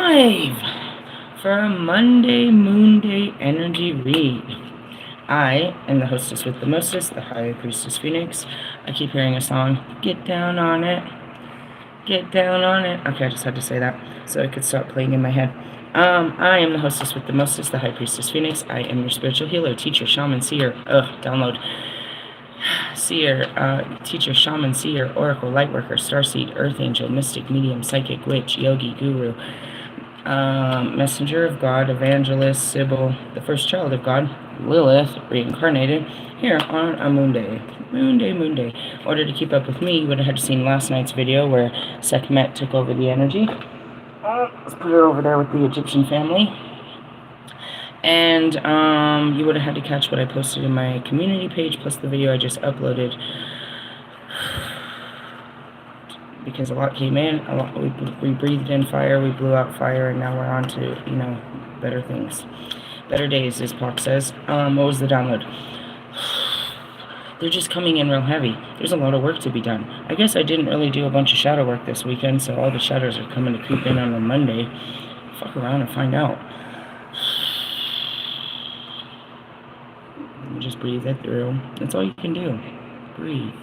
live for a Monday Moon Day energy read. I am the hostess with the mostest, the High Priestess Phoenix. I keep hearing a song, get down on it, get down on it. Okay, I just had to say that so it could stop playing in my head. I am the hostess with the mostest, the High Priestess Phoenix. I am your spiritual healer, teacher, shaman, seer. Download. Seer, teacher, shaman, seer, oracle, lightworker, starseed, earth angel, mystic, medium, psychic, witch, yogi, guru, messenger of God, evangelist, Sybil, the first child of God, Lilith, reincarnated, here on a Moon Day. Moon Day, Moon Day. In order to keep up with me, you would have had to seen last night's video where Sekhmet took over the energy. Let's put her over there with the Egyptian family. And you would have had to catch what I posted in my community page, plus the video I just uploaded. Because a lot came in, we breathed in fire, we blew out fire, and now we're on to, better things. Better days, as Pac says. What was the download? They're just coming in real heavy. There's a lot of work to be done. I guess I didn't really do a bunch of shadow work this weekend, so all the shadows are coming to creep in on a Monday. Fuck around and find out. Just breathe it through. That's all you can do. Breathe.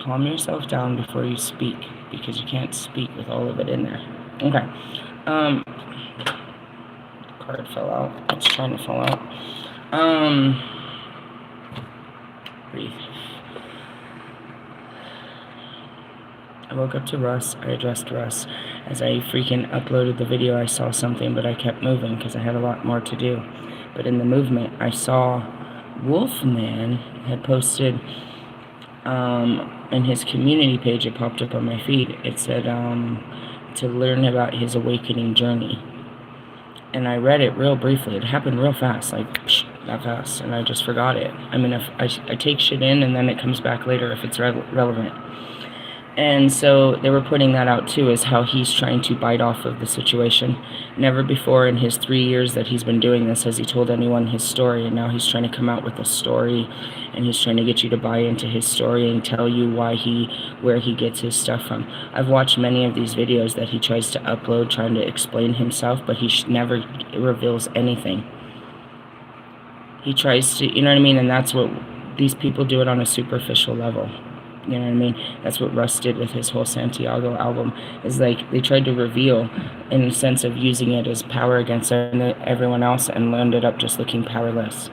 Calm yourself down before you speak, because you can't speak with all of it in there. Okay. Card fell out. It's trying to fall out. Breathe. I woke up to Russ. I addressed Russ. As I freaking uploaded the video, I saw something, but I kept moving because I had a lot more to do. But in the movement, I saw Wolfman had posted in his community page. It popped up on my feed. It said to learn about his awakening journey. And I read it real briefly. It happened real fast, like that fast, and I just forgot it. I mean, if I take shit in and then it comes back later if it's relevant. And so they were putting that out too, as how he's trying to bite off of the situation. Never before in his 3 years that he's been doing this has he told anyone his story, and now he's trying to come out with a story, and he's trying to get you to buy into his story and tell you where he gets his stuff from. I've watched many of these videos that he tries to upload trying to explain himself, but he never reveals anything. He tries to, you know what I mean? And that's what these people do, it on a superficial level. You know what I mean? That's what Russ did with his whole Santiago album, is like they tried to reveal in the sense of using it as power against everyone else, and ended up just looking powerless.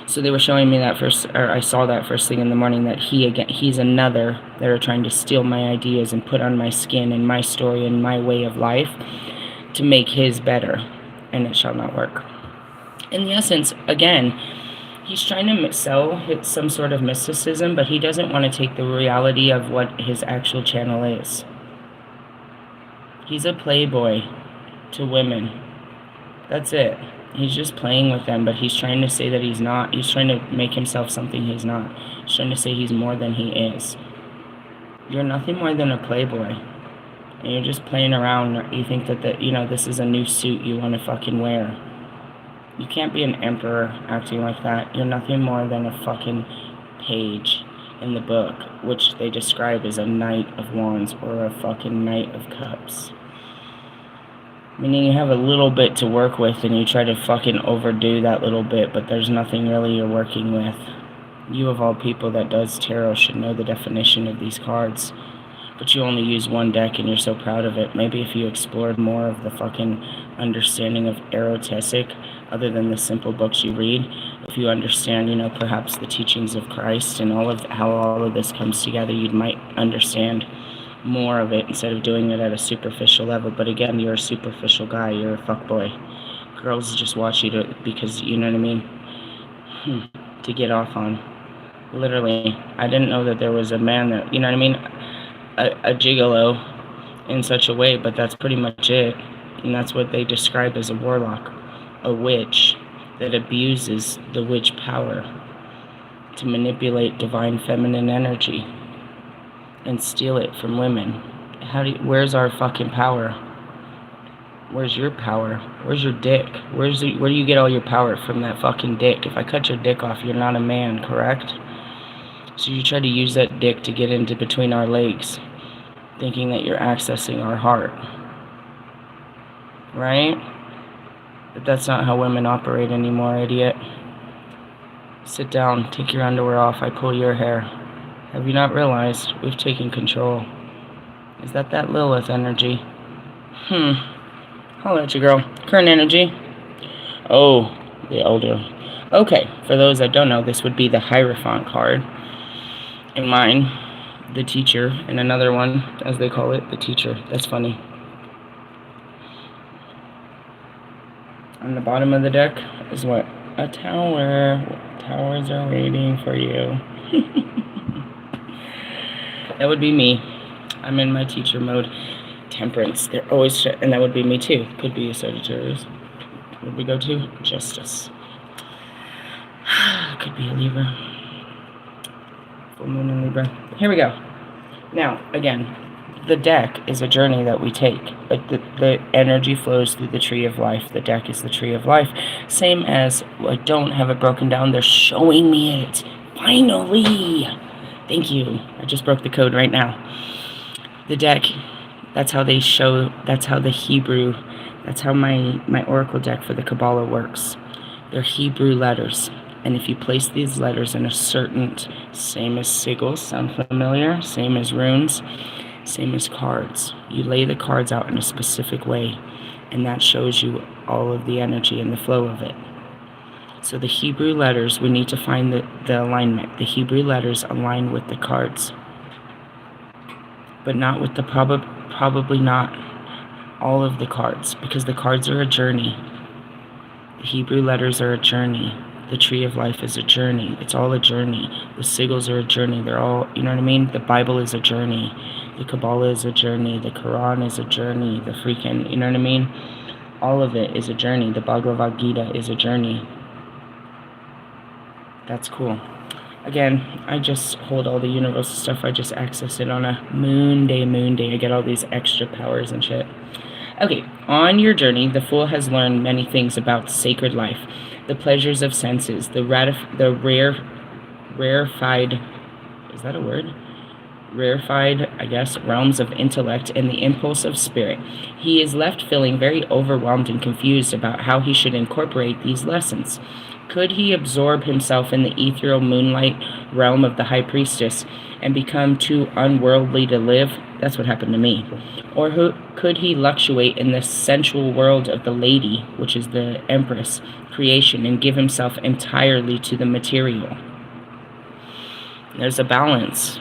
So they were showing me that first, or I saw that first thing in the morning, that he's another that are trying to steal my ideas and put on my skin and my story and my way of life to make his better, and it shall not work. In the essence, again, he's trying to sell some sort of mysticism, but he doesn't want to take the reality of what his actual channel is. He's a playboy to women. That's it. He's just playing with them, but he's trying to say that he's not. He's trying to make himself something he's not. He's trying to say he's more than he is. You're nothing more than a playboy. And you're just playing around. You think that this is a new suit you want to fucking wear. You can't be an emperor acting like that. You're nothing more than a fucking page in the book, which they describe as a Knight of Wands or a fucking Knight of Cups. Meaning you have a little bit to work with and you try to fucking overdo that little bit, but there's nothing really you're working with. You of all people that does tarot should know the definition of these cards. But you only use one deck and you're so proud of it. Maybe if you explored more of the fucking understanding of erotesic, other than the simple books you read, if you understand, perhaps the teachings of Christ and how all of this comes together, you might understand more of it instead of doing it at a superficial level. But again, you're a superficial guy. You're a fuckboy. Girls just watch you because, you know what I mean, to get off on. Literally, I didn't know that there was a man that, you know what I mean, a gigolo in such a way, but that's pretty much it. And that's what they describe as a warlock, a witch that abuses the witch power to manipulate divine feminine energy and steal it from women. Where's our fucking power? Where's your power? Where's your dick? Where do you get all your power from? That fucking dick. If I cut your dick off, you're not a man, correct? So you try to use that dick to get into between our legs, thinking that you're accessing our heart. right? But that's not how women operate anymore, idiot. Sit down, take your underwear off, I pull your hair. Have you not realized we've taken control? Is that Lilith energy? Holla at you, girl. Current energy. Oh, the elder. Okay, for those that don't know, this would be the Hierophant card. In mine, the teacher, and another one, as they call it, the teacher. That's funny. On the bottom of the deck is what? A tower. Towers are waiting for you. That would be me. I'm in my teacher mode. Temperance. They're always and that would be me too. Could be a Sagittarius. Where we go to? Justice. Could be a Libra. Full moon in Libra. Here we go. Now, again, the deck is a journey that we take, but the energy flows through the tree of life. The deck is the tree of life. Same as, I don't have it broken down. They're showing me it. Finally! Thank you. I just broke the code right now. The deck, that's how they show, that's how the Hebrew, that's how my oracle deck for the Kabbalah works. They're Hebrew letters. And if you place these letters in a certain, same as sigils, sound familiar? Same as runes, same as cards. You lay the cards out in a specific way, and that shows you all of the energy and the flow of it. So the Hebrew letters, we need to find the alignment. The Hebrew letters align with the cards, but not with the probably not all of the cards, because the cards are a journey. The Hebrew letters are a journey. The tree of life is a journey. It's all a journey. The sigils are a journey. They're all, you know what I mean? The Bible is a journey. The Kabbalah is a journey. The Quran is a journey. The freaking, you know what I mean? All of it is a journey. The Bhagavad Gita is a journey. That's cool. Again, I just hold all the universal stuff. I just access it on a moon day. I get all these extra powers and shit. Okay, on your journey, the fool has learned many things about sacred life, the pleasures of senses, the rarefied, is that a word? Rarefied, I guess, realms of intellect and the impulse of spirit. He is left feeling very overwhelmed and confused about how he should incorporate these lessons. Could he absorb himself in the ethereal moonlight realm of the High Priestess and become too unworldly to live? That's what happened to me. Or could he fluctuate in the sensual world of the Lady, which is the Empress, creation, and give himself entirely to the material? There's a balance.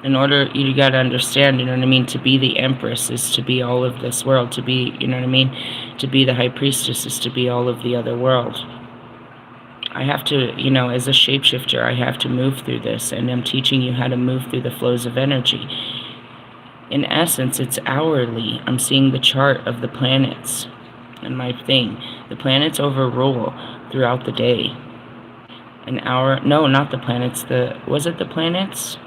In order, you gotta understand, you know what I mean? To be the Empress is to be all of this world. To be, you know what I mean? To be the High Priestess is to be all of the other world. I have to, you know, as a shapeshifter, I have to move through this, and I'm teaching you how to move through the flows of energy. In essence, it's hourly. I'm seeing the chart of the planets and my thing. The planets overrule throughout the day. An hour, no, not the planets. Was it the planets?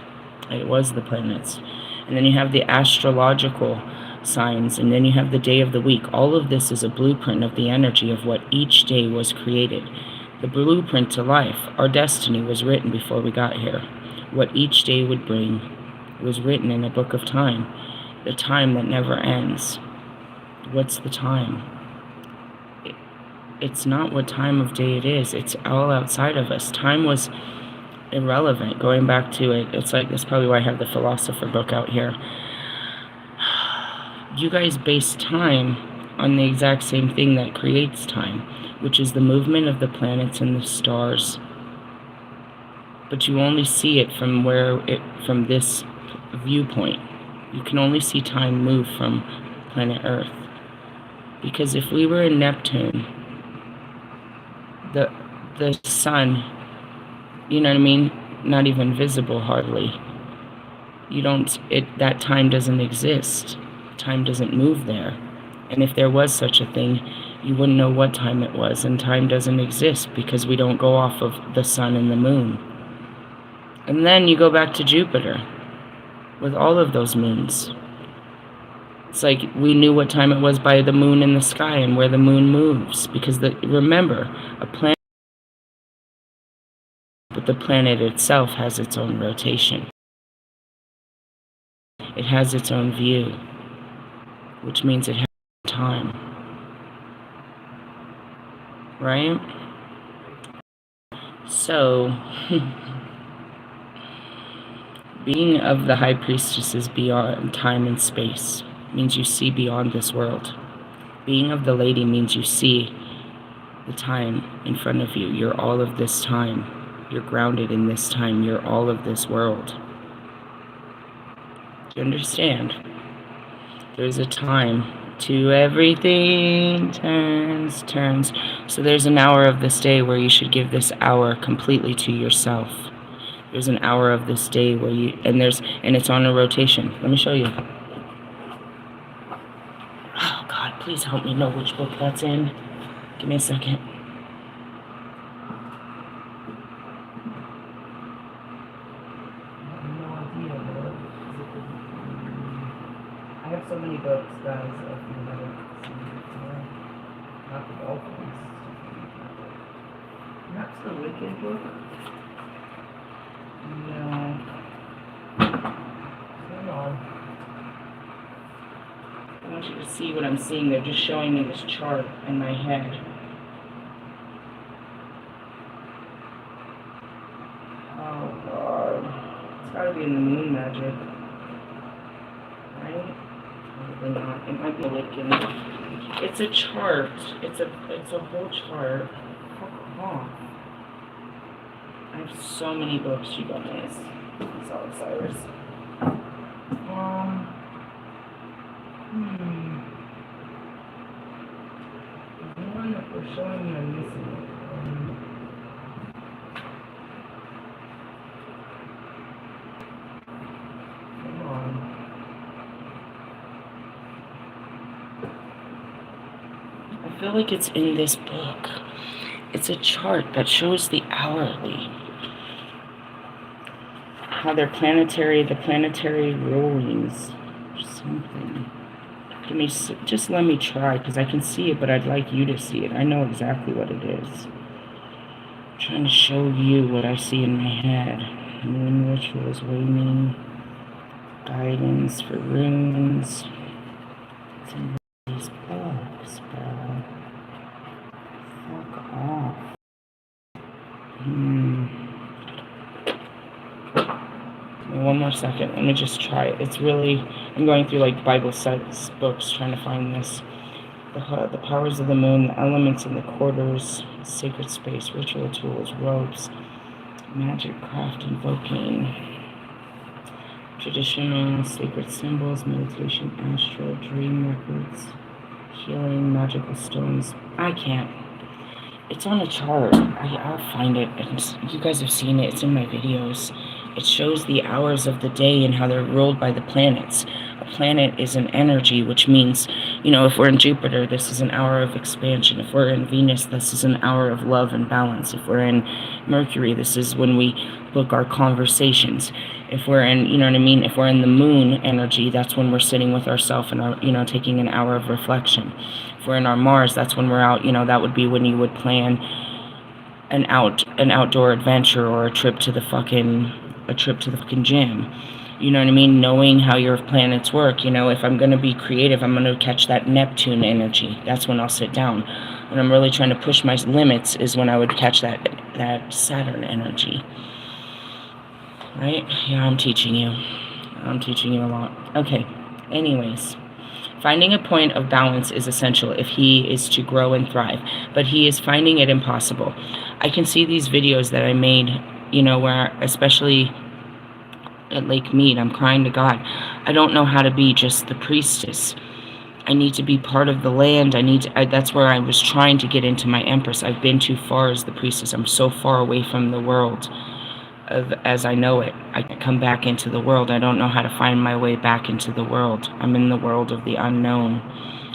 It was the planets. And then you have the astrological signs, and then you have the day of the week. All of this is a blueprint of the energy of what each day was created. The blueprint to life, our destiny, was written before we got here. What each day would bring was written in a book of time. The time that never ends. What's the time? It's not what time of day it is. It's all outside of us. Time was irrelevant. Going back to it, it's like, that's probably why I have the philosopher book out here. You guys base time on the exact same thing that creates time, which is the movement of the planets and the stars. But you only see it from this viewpoint. You can only see time move from planet Earth. Because if we were in Neptune, the sun, you know what I mean? Not even visible hardly. That time doesn't exist. Time doesn't move there. And if there was such a thing, you wouldn't know what time it was, and time doesn't exist because we don't go off of the sun and the moon. And then you go back to Jupiter with all of those moons. It's like we knew what time it was by the moon in the sky and where the moon moves, because remember, a planet, but the planet itself has its own rotation. It has its own view, which means it has time. right? So, being of the High Priestess is beyond time and space, means you see beyond this world. Being of the Lady means you see the time in front of you. You're all of this time. You're grounded in this time. You're all of this world. Do you understand? There's a time to everything turns. So there's an hour of this day where you should give this hour completely to yourself. There's an hour of this day where you, and it's on a rotation. Let me show you. Oh God, please help me know which book that's in. Give me a second. I have so many books, guys, if you haven't seen it before. Not the Dolphins. Perhaps the Wicked book? No. Hold on. I want you to see what I'm seeing. They're just showing me this chart in my head. Oh, God. It's gotta be in the moon magic. Right? Probably not. It might be Wiccan. It's a chart. It's a whole chart. Fuck off. I have so many books, you guys. Sorry, Cyrus. There's one that they're showing me I'm missing. Come on. I feel like it's in this book. It's a chart that shows the hourly. How they're the planetary rulings or something. Just let me try, because I can see it, but I'd like you to see it. I know exactly what it is. I'm trying to show you what I see in my head. Moon rituals, waning, guidance for runes. It's in these books, bro. Fuck off. One more second. Let me just try it. It's really, I'm going through like Bible sets books trying to find this. The powers of the moon, the elements in the quarters, sacred space, ritual tools, ropes, magic craft invoking, traditional sacred symbols, meditation, astral, dream records, healing, magical stones. I can't. It's on a chart. I'll find it. And you guys have seen it. It's in my videos. It shows the hours of the day and how they're ruled by the planets. A planet is an energy, which means, if we're in Jupiter, this is an hour of expansion. If we're in Venus, this is an hour of love and balance. If we're in Mercury, this is when we book our conversations. If we're in, if we're in the moon energy, that's when we're sitting with ourselves and taking an hour of reflection. If we're in our Mars, that's when we're out, that would be when you would plan an outdoor adventure or a trip to the fucking gym. You know what I mean? Knowing how your planets work. If I'm going to be creative, I'm going to catch that Neptune energy. That's when I'll sit down. When I'm really trying to push my limits is when I would catch that Saturn energy. Right? Yeah, I'm teaching you a lot. Okay. Anyways. Finding a point of balance is essential if he is to grow and thrive. But he is finding it impossible. I can see these videos that I made, where especially at Lake Mead, I'm crying to God. I don't know how to be just the priestess. I need to be part of the land. That's where I was trying to get into my empress. I've been too far as the priestess. I'm so far away from the world as I know it. I can come back into the world. I don't know how to find my way back into the world. I'm in the world of the unknown.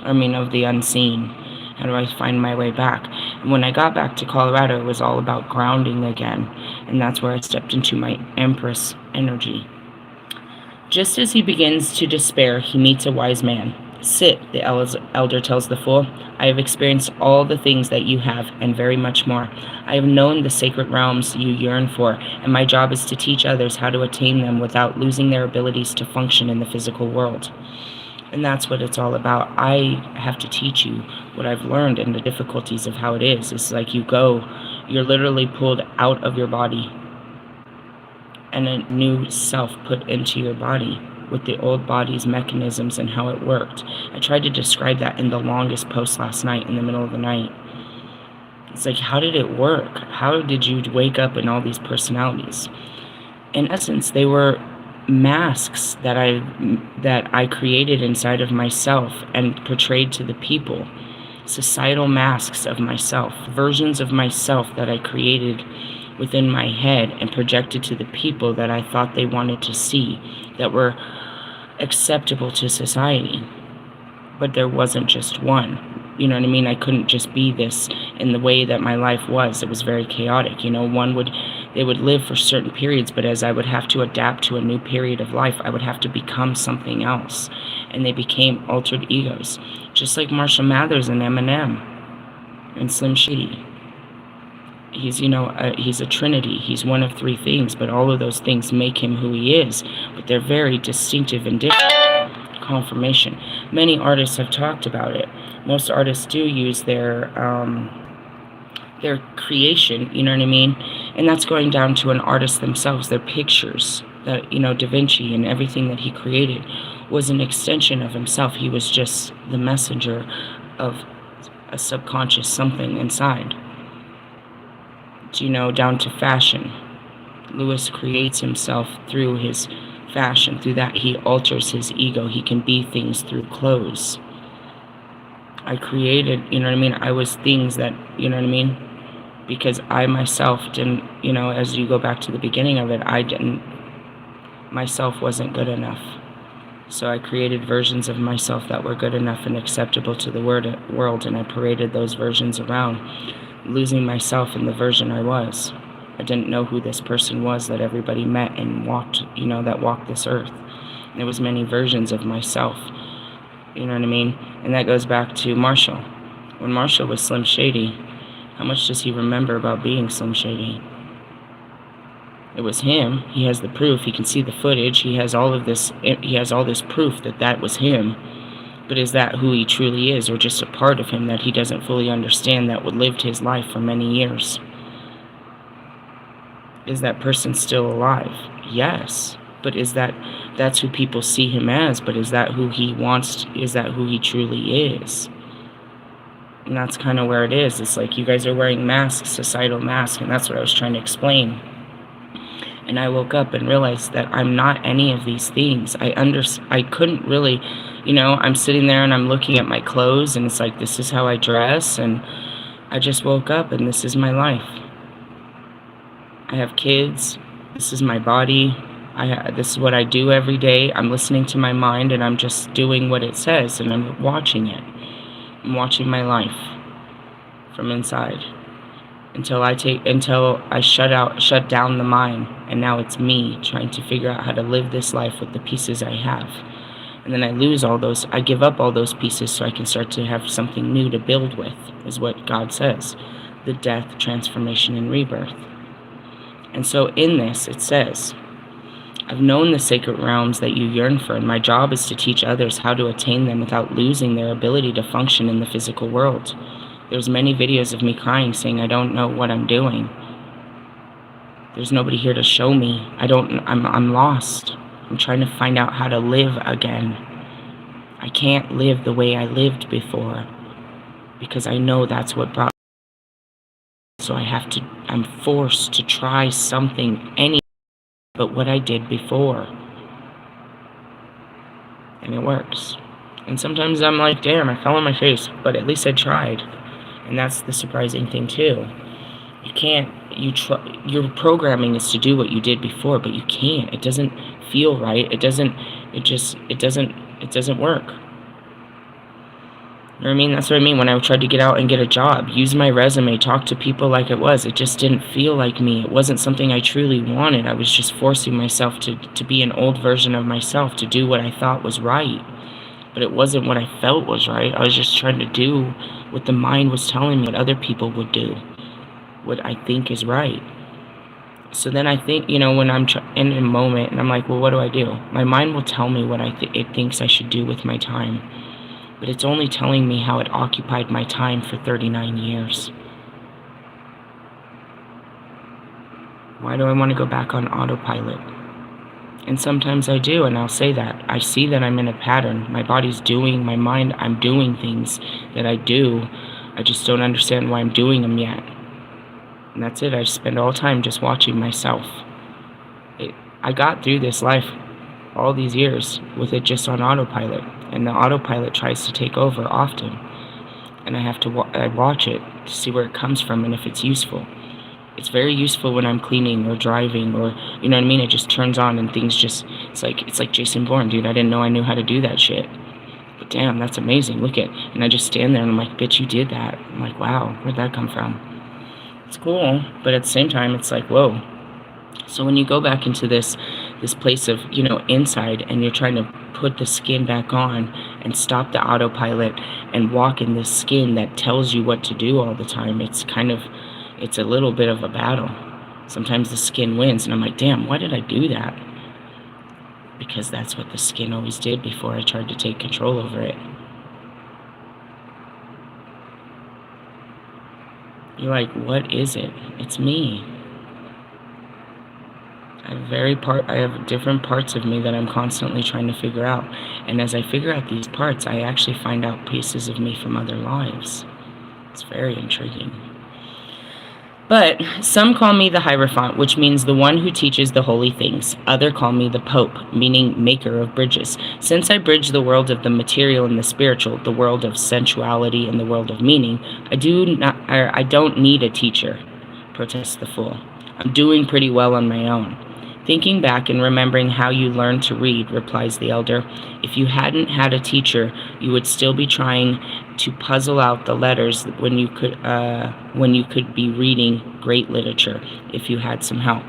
Of the unseen. How do I find my way back? And when I got back to Colorado, it was all about grounding again. And that's where I stepped into my empress energy. Just as he begins to despair, he meets a wise man. Sit, the elder tells the fool. I have experienced all the things that you have, and very much more. I have known the sacred realms you yearn for, and my job is to teach others how to attain them without losing their abilities to function in the physical world. And that's what it's all about. I have to teach you what I've learned and the difficulties of how it is. It's like you're literally pulled out of your body and a new self put into your body with the old body's mechanisms and how it worked. I tried to describe that in the longest post last night in the middle of the night. It's like, how did it work? How did you wake up in all these personalities? In essence, they were masks that I created inside of myself and portrayed to the people. Societal masks of myself, versions of myself that I created within my head and projected to the people that I thought they wanted to see, that were acceptable to society. But there wasn't just one. You know what I mean? I couldn't just be this in the way that my life was. It was very chaotic. You know, they would live for certain periods, but as I would have to adapt to a new period of life, I would have to become something else. And they became altered egos. Just like Marshall Mathers and Eminem and Slim Shady. He's a trinity. He's one of three things, but all of those things make him who he is. But they're very distinctive and different. Confirmation. Many artists have talked about it. Most artists do use their creation, you know what I mean? And that's going down to an artist themselves, their pictures. That, Da Vinci and everything that he created was an extension of himself. He was just the messenger of a subconscious something inside. Down to fashion. Lewis creates himself through his fashion. Through that, he alters his ego. He can be things through clothes. I created, I was things that, because I myself didn't, as you go back to the beginning of it, myself wasn't good enough. So I created versions of myself that were good enough and acceptable to the world, and I paraded those versions around, losing myself in the version I was. I didn't know who this person was that everybody met and walked, that walked this earth. There was many versions of myself, you know what I mean? And that goes back to Marshall. When Marshall was Slim Shady, how much does he remember about being Slim Shady? It was him. He has the proof. He can see the footage. He has all this proof that was him. But is that who he truly is, or just a part of him that he doesn't fully understand that lived his life for many years? Is that person still alive? Yes. But that's who people see him as, but is that who he wants? Is that who he truly is? And that's kind of where it is. It's like you guys are wearing masks, societal masks, and that's what I was trying to explain. And I woke up and realized that I'm not any of these things. I couldn't really, I'm sitting there and I'm looking at my clothes, and it's like, this is how I dress, and I just woke up and this is my life. I have kids. This is my body. This is what I do every day. I'm listening to my mind, and I'm just doing what it says, and I'm watching it. I'm watching my life from inside until I shut down the mind, and now it's me trying to figure out how to live this life with the pieces I have. And then I give up all those pieces so I can start to have something new to build with, is what God says. The death, transformation, and rebirth. And so in this, it says, I've known the sacred realms that you yearn for, and my job is to teach others how to attain them without losing their ability to function in the physical world. There's many videos of me crying, saying I don't know what I'm doing. There's nobody here to show me. I'm lost. I'm trying to find out how to live again. I can't live the way I lived before, because I know that's what brought me. So I'm forced to try something, but what I did before. And it works. And sometimes I'm like, damn, I fell on my face, but at least I tried. And that's the surprising thing too. Your programming is to do what you did before, but you can't. It doesn't feel right. It doesn't work. You know what I mean? That's what I mean when I tried to get out and get a job, use my resume, talk to people like it was. It just didn't feel like me. It wasn't something I truly wanted. I was just forcing myself to be an old version of myself, to do what I thought was right. But it wasn't what I felt was right. I was just trying to do what the mind was telling me, what other people would do, what I think is right. So then I think, when I'm in a moment and I'm like, well, what do I do? My mind will tell me what it thinks I should do with my time. But it's only telling me how it occupied my time for 39 years. Why do I want to go back on autopilot? And sometimes I do, and I'll say that. I see that I'm in a pattern. My body's doing, my mind, I'm doing things that I do. I just don't understand why I'm doing them yet. And that's it. I spend all time just watching myself. I got through this life all these years with it just on autopilot. And the autopilot tries to take over often. And I have to I watch it to see where it comes from and if it's useful. It's very useful when I'm cleaning or driving or, you know what I mean? It just turns on and things just, it's like Jason Bourne, dude. I didn't know I knew how to do that shit. But damn, that's amazing. Look at, and I just stand there and I'm like, bitch, you did that. I'm like, wow, where'd that come from? It's cool, but at the same time, it's like, whoa. So when you go back into this place of, inside, and you're trying to put the skin back on and stop the autopilot and walk in this skin that tells you what to do all the time, it's a little bit of a battle. Sometimes the skin wins, and I'm like, damn, why did I do that? Because that's what the skin always did before I tried to take control over it. You're like, what is it? It's me. I have different parts of me that I'm constantly trying to figure out. And as I figure out these parts, I actually find out pieces of me from other lives. It's very intriguing. But some call me the Hierophant, which means the one who teaches the holy things. Others call me the Pope, meaning maker of bridges. Since I bridge the world of the material and the spiritual, the world of sensuality and the world of meaning, I don't need a teacher, protests the fool. I'm doing pretty well on my own. Thinking back and remembering how you learned to read, replies the elder, if you hadn't had a teacher, you would still be trying to puzzle out the letters when you could be reading great literature if you had some help.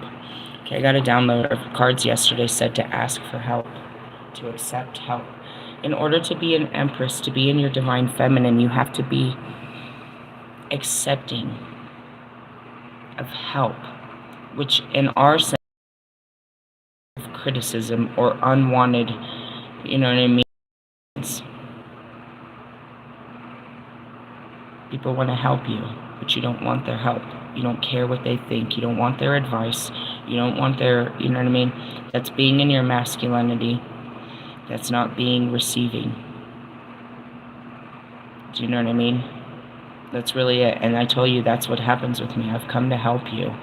Okay, I got a download of cards yesterday said to ask for help, to accept help. In order to be an empress, to be in your divine feminine, you have to be accepting of help, which in our sense of criticism or unwanted, you know what I mean? People want to help you, but you don't want their help. You don't care what they think. You don't want their advice. You don't want their, you know what I mean? That's being in your masculinity. That's not being receiving. Do you know what I mean? That's really it. And I told you that's what happens with me. I've come to help you.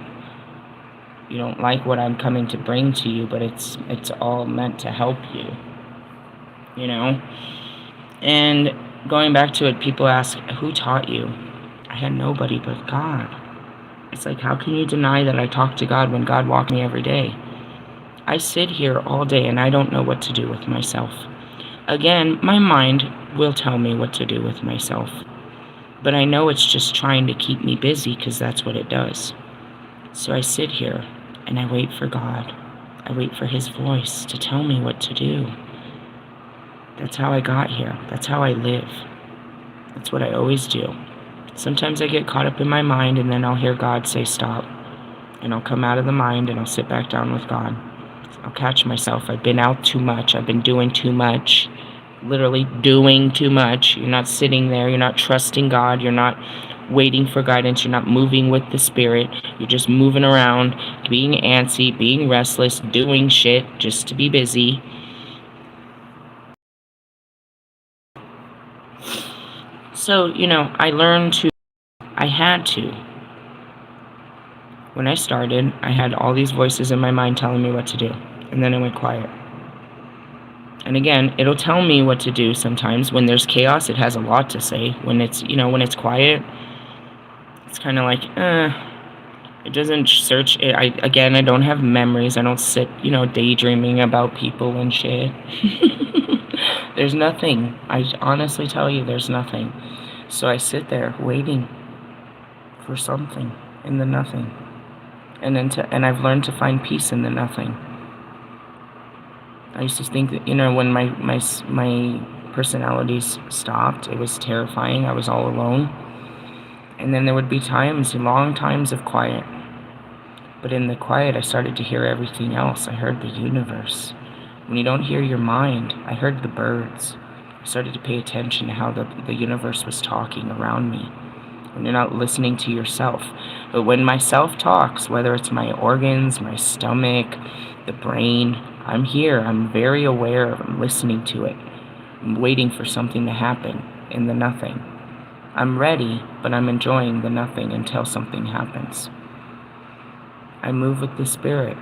You don't like what I'm coming to bring to you, but it's all meant to help you. You know? And going back to it, people ask, who taught you? I had nobody but God. It's like, how can you deny that I talk to God when God walks me every day? I sit here all day and I don't know what to do with myself. Again, my mind will tell me what to do with myself. But I know it's just trying to keep me busy because that's what it does. So I sit here and I wait for God. I wait for His voice to tell me what to do. That's how I got here. That's how I live. That's what I always do. Sometimes I get caught up in my mind and then I'll hear God say stop. And I'll come out of the mind and I'll sit back down with God. I'll catch myself. I've been out too much. I've been doing too much. Literally doing too much. You're not sitting there. You're not trusting God. You're not waiting for guidance. You're not moving with the Spirit. You're just moving around, being antsy, being restless, doing shit just to be busy. So, I had to. When I started, I had all these voices in my mind telling me what to do. And then it went quiet. And again, it'll tell me what to do sometimes. When there's chaos, it has a lot to say. When it's, when it's quiet, it's kind of like, it doesn't search. I don't have memories. I don't sit, daydreaming about people and shit. There's nothing. I honestly tell you, there's nothing. So I sit there waiting for something in the nothing. And I've learned to find peace in the nothing. I used to think that, when my personalities stopped, it was terrifying. I was all alone. And then there would be times, long times of quiet. But in the quiet, I started to hear everything else. I heard the universe. When you don't hear your mind, I heard the birds. I started to pay attention to how the universe was talking around me. When you're not listening to yourself. But when my self talks, whether it's my organs, my stomach, the brain, I'm here. I'm very aware of it. I'm listening to it. I'm waiting for something to happen in the nothing. I'm ready, but I'm enjoying the nothing until something happens. I move with the spirit.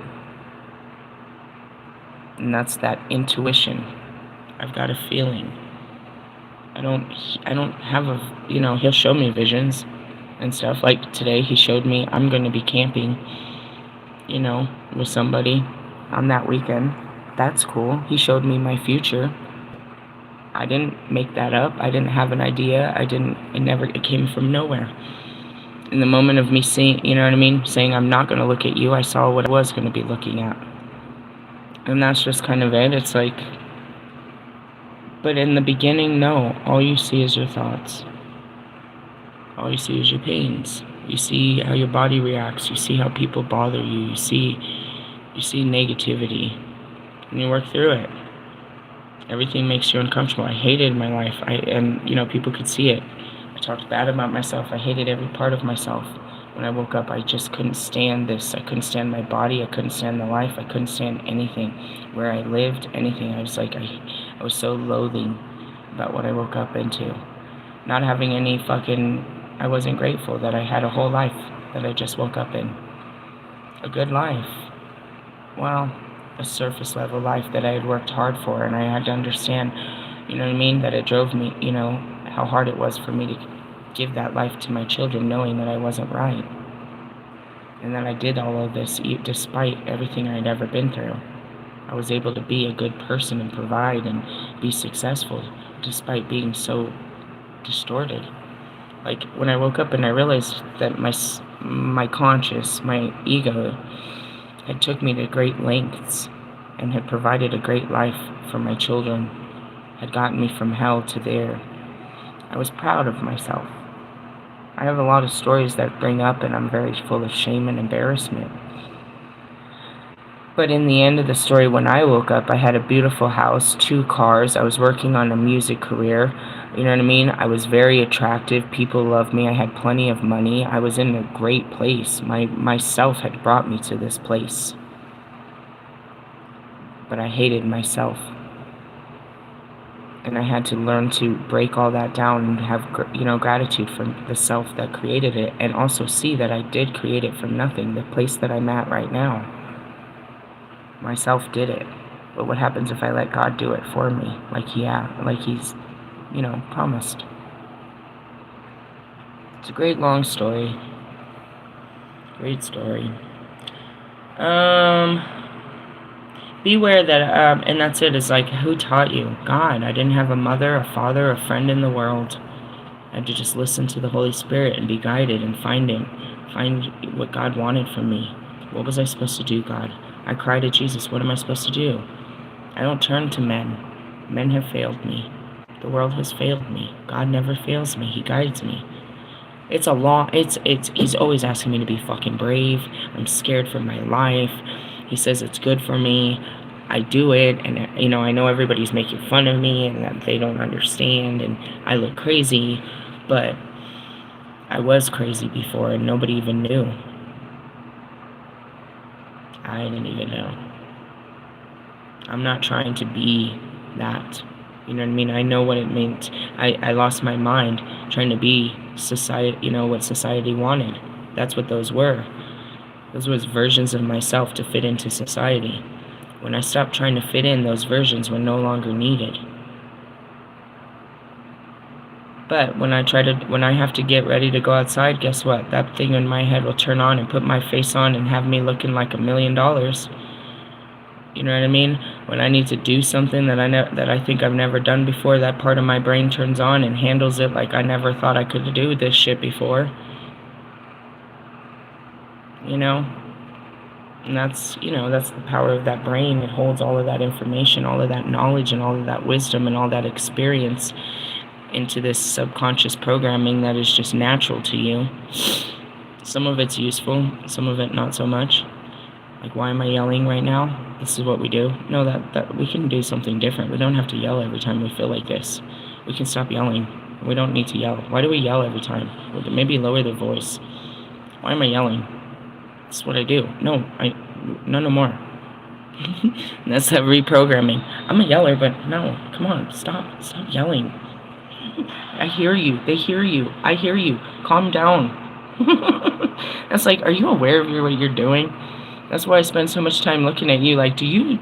And that's that intuition. I've got a feeling. I don't have a, he'll show me visions and stuff. Like today, he showed me I'm going to be camping, with somebody on that weekend. That's cool. He showed me my future. I didn't make that up. I didn't have an idea. It came from nowhere. In the moment of me seeing, saying I'm not going to look at you, I saw what I was going to be looking at. And that's just kind of it. It's like, but in the beginning, no. All you see is your thoughts. All you see is your pains. You see how your body reacts. You see how people bother you. You see negativity. And you work through it. Everything makes you uncomfortable. I hated my life. People could see it. I talked bad about myself. I hated every part of myself. When I woke up, I just couldn't stand this. I couldn't stand my body. I couldn't stand the life. I couldn't stand anything. Where I lived, anything. I was like, I was so loathing about what I woke up into. Not having any I wasn't grateful that I had a whole life that I just woke up in. A good life. Well, a surface level life that I had worked hard for, and I had to understand, that it drove me, how hard it was for me to give that life to my children, knowing that I wasn't right. And that I did all of this despite everything I'd ever been through. I was able to be a good person and provide and be successful despite being so distorted. Like when I woke up and I realized that my conscious, my ego had took me to great lengths and had provided a great life for my children, had gotten me from hell to there. I was proud of myself. I have a lot of stories that bring up, and I'm very full of shame and embarrassment. But in the end of the story, when I woke up, I had a beautiful house, 2 cars. I was working on a music career. You know what I mean? I was very attractive. People loved me. I had plenty of money. I was in a great place. Myself had brought me to this place. But I hated myself. And I had to learn to break all that down and have, gratitude for the self that created it, and also see that I did create it from nothing. The place that I'm at right now, myself did it. But what happens if I let God do it for me, like He's, promised? It's a great long story. Great story. Beware that, and that's it. It's like, who taught you? God. I didn't have a mother, a father, a friend in the world. I had to just listen to the Holy Spirit and be guided and find what God wanted from me. What was I supposed to do, God? I cried to Jesus. What am I supposed to do? I don't turn to men. Men have failed me. The world has failed me. God never fails me. He guides me. He's always asking me to be fucking brave. I'm scared for my life. He says it's good for me. I do it, and I know everybody's making fun of me and that they don't understand and I look crazy, but I was crazy before and nobody even knew. I didn't even know. I'm not trying to be that. You know what I mean? I know what it meant. I lost my mind trying to be society, what society wanted. That's what those were. Those was versions of myself to fit into society. When I stopped trying to fit in, those versions were no longer needed. But when I have to get ready to go outside, guess what? That thing in my head will turn on and put my face on and have me looking like $1 million. You know what I mean? When I need to do something that I think I've never done before, that part of my brain turns on and handles it like I never thought I could do this shit before. And that's the power of that brain. It holds all of that information, all of that knowledge, and all of that wisdom, and all that experience into this subconscious programming that is just natural to you. Some of it's useful, some of it not so much. Like, why am I yelling right now? This is what we do. No, that we can do something different. We don't have to yell every time we feel like this. We can stop yelling. We don't need to yell. Why do we yell every time? Maybe lower the voice. Why am I yelling? That's what I do. No more. That's that reprogramming. I'm a yeller, but no, come on, stop yelling. I hear you. They hear you. I hear you. Calm down. That's like, are you aware of what you're doing? That's why I spend so much time looking at you. Like, do you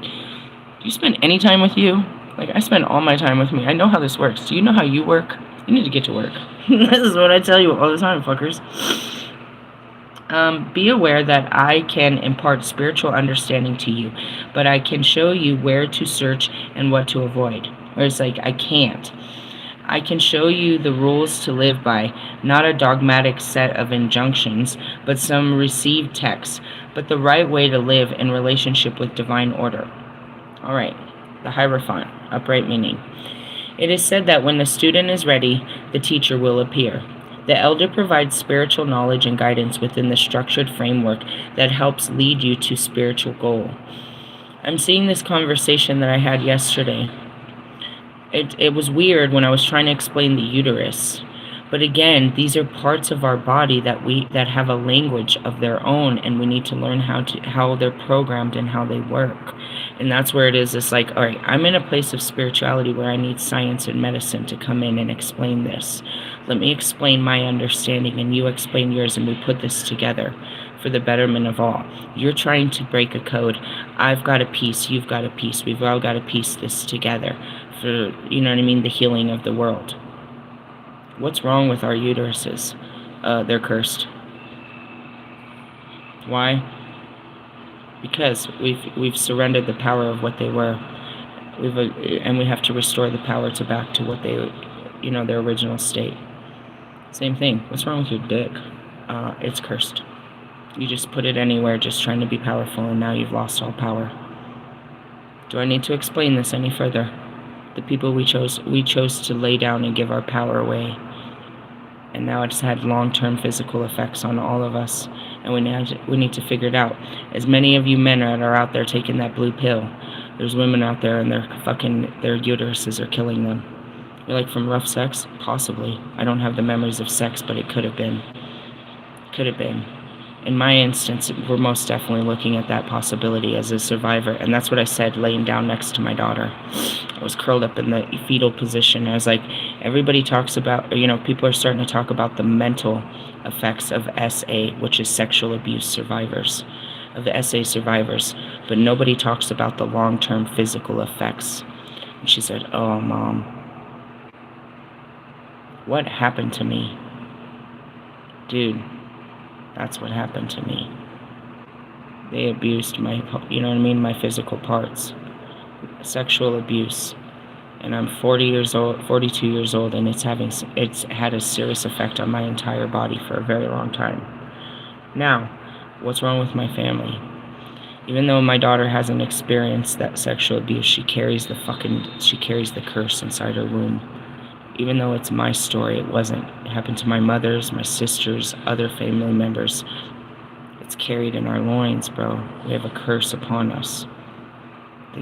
spend any time with you? Like, I spend all my time with me. I know how this works. Do you know how you work? You need to get to work. This is what I tell you all the time, fuckers. Be aware that I can impart spiritual understanding to you, but I can show you where to search and what to avoid. Or it's like, I can't. I can show you the rules to live by, not a dogmatic set of injunctions, but some received texts, but the right way to live in relationship with divine order. All right, the Hierophant, upright meaning. It is said that when the student is ready, the teacher will appear. The elder provides spiritual knowledge and guidance within the structured framework that helps lead you to spiritual goal. I'm seeing this conversation that I had yesterday. It was weird when I was trying to explain the uterus. But again, these are parts of our body that have a language of their own, and we need to learn how they're programmed and how they work. And that's where it is. It's like, all right, I'm in a place of spirituality where I need science and medicine to come in and explain this. Let me explain my understanding, and you explain yours, and we put this together for the betterment of all. You're trying to break a code. I've got a piece. You've got a piece. We've all got to piece this together for, you know what I mean, the healing of the world. What's wrong with our uteruses? They're cursed. Why? Because we've surrendered the power of what they were. And we have to restore the power back to what they, their original state. Same thing. What's wrong with your dick? It's cursed. You just put it anywhere, just trying to be powerful, and now you've lost all power. Do I need to explain this any further? The people we chose to lay down and give our power away. And now it's had long-term physical effects on all of us. And we need to figure it out. As many of you men are out there taking that blue pill, there's women out there and their uteruses are killing them. You're like, from rough sex? Possibly. I don't have the memories of sex, but it could have been. Could have been. In my instance, we're most definitely looking at that possibility as a survivor. And that's what I said laying down next to my daughter. I was curled up in the fetal position. I was like, everybody talks about, people are starting to talk about the mental effects of SA, which is sexual abuse survivors, of the SA survivors. But nobody talks about the long-term physical effects. And she said, oh, Mom, what happened to me? Dude. That's what happened to me. They abused my, my physical parts. Sexual abuse. And I'm 42 years old, and it's had a serious effect on my entire body for a very long time. Now, what's wrong with my family? Even though my daughter hasn't experienced that sexual abuse, she carries the curse inside her womb. Even though it's my story, it wasn't. It happened to my mother's, my sisters, other family members. It's carried in our loins, bro. We have a curse upon us. They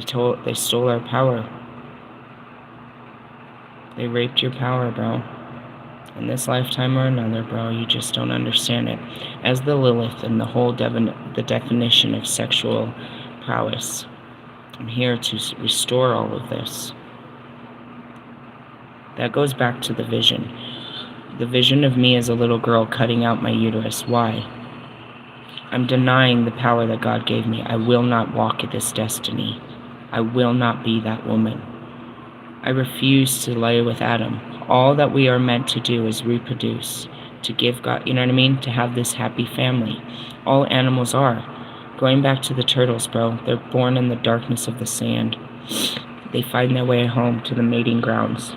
stole our power. They raped your power, bro. In this lifetime or another, bro, you just don't understand it. As the Lilith and the whole the definition of sexual prowess, I'm here to restore all of this. That goes back to the vision. The vision of me as a little girl cutting out my uterus. Why? I'm denying the power that God gave me. I will not walk in this destiny. I will not be that woman. I refuse to lay with Adam. All that we are meant to do is reproduce, to give God, to have this happy family. All animals are. Going back to the turtles, bro, they're born in the darkness of the sand. They find their way home to the mating grounds.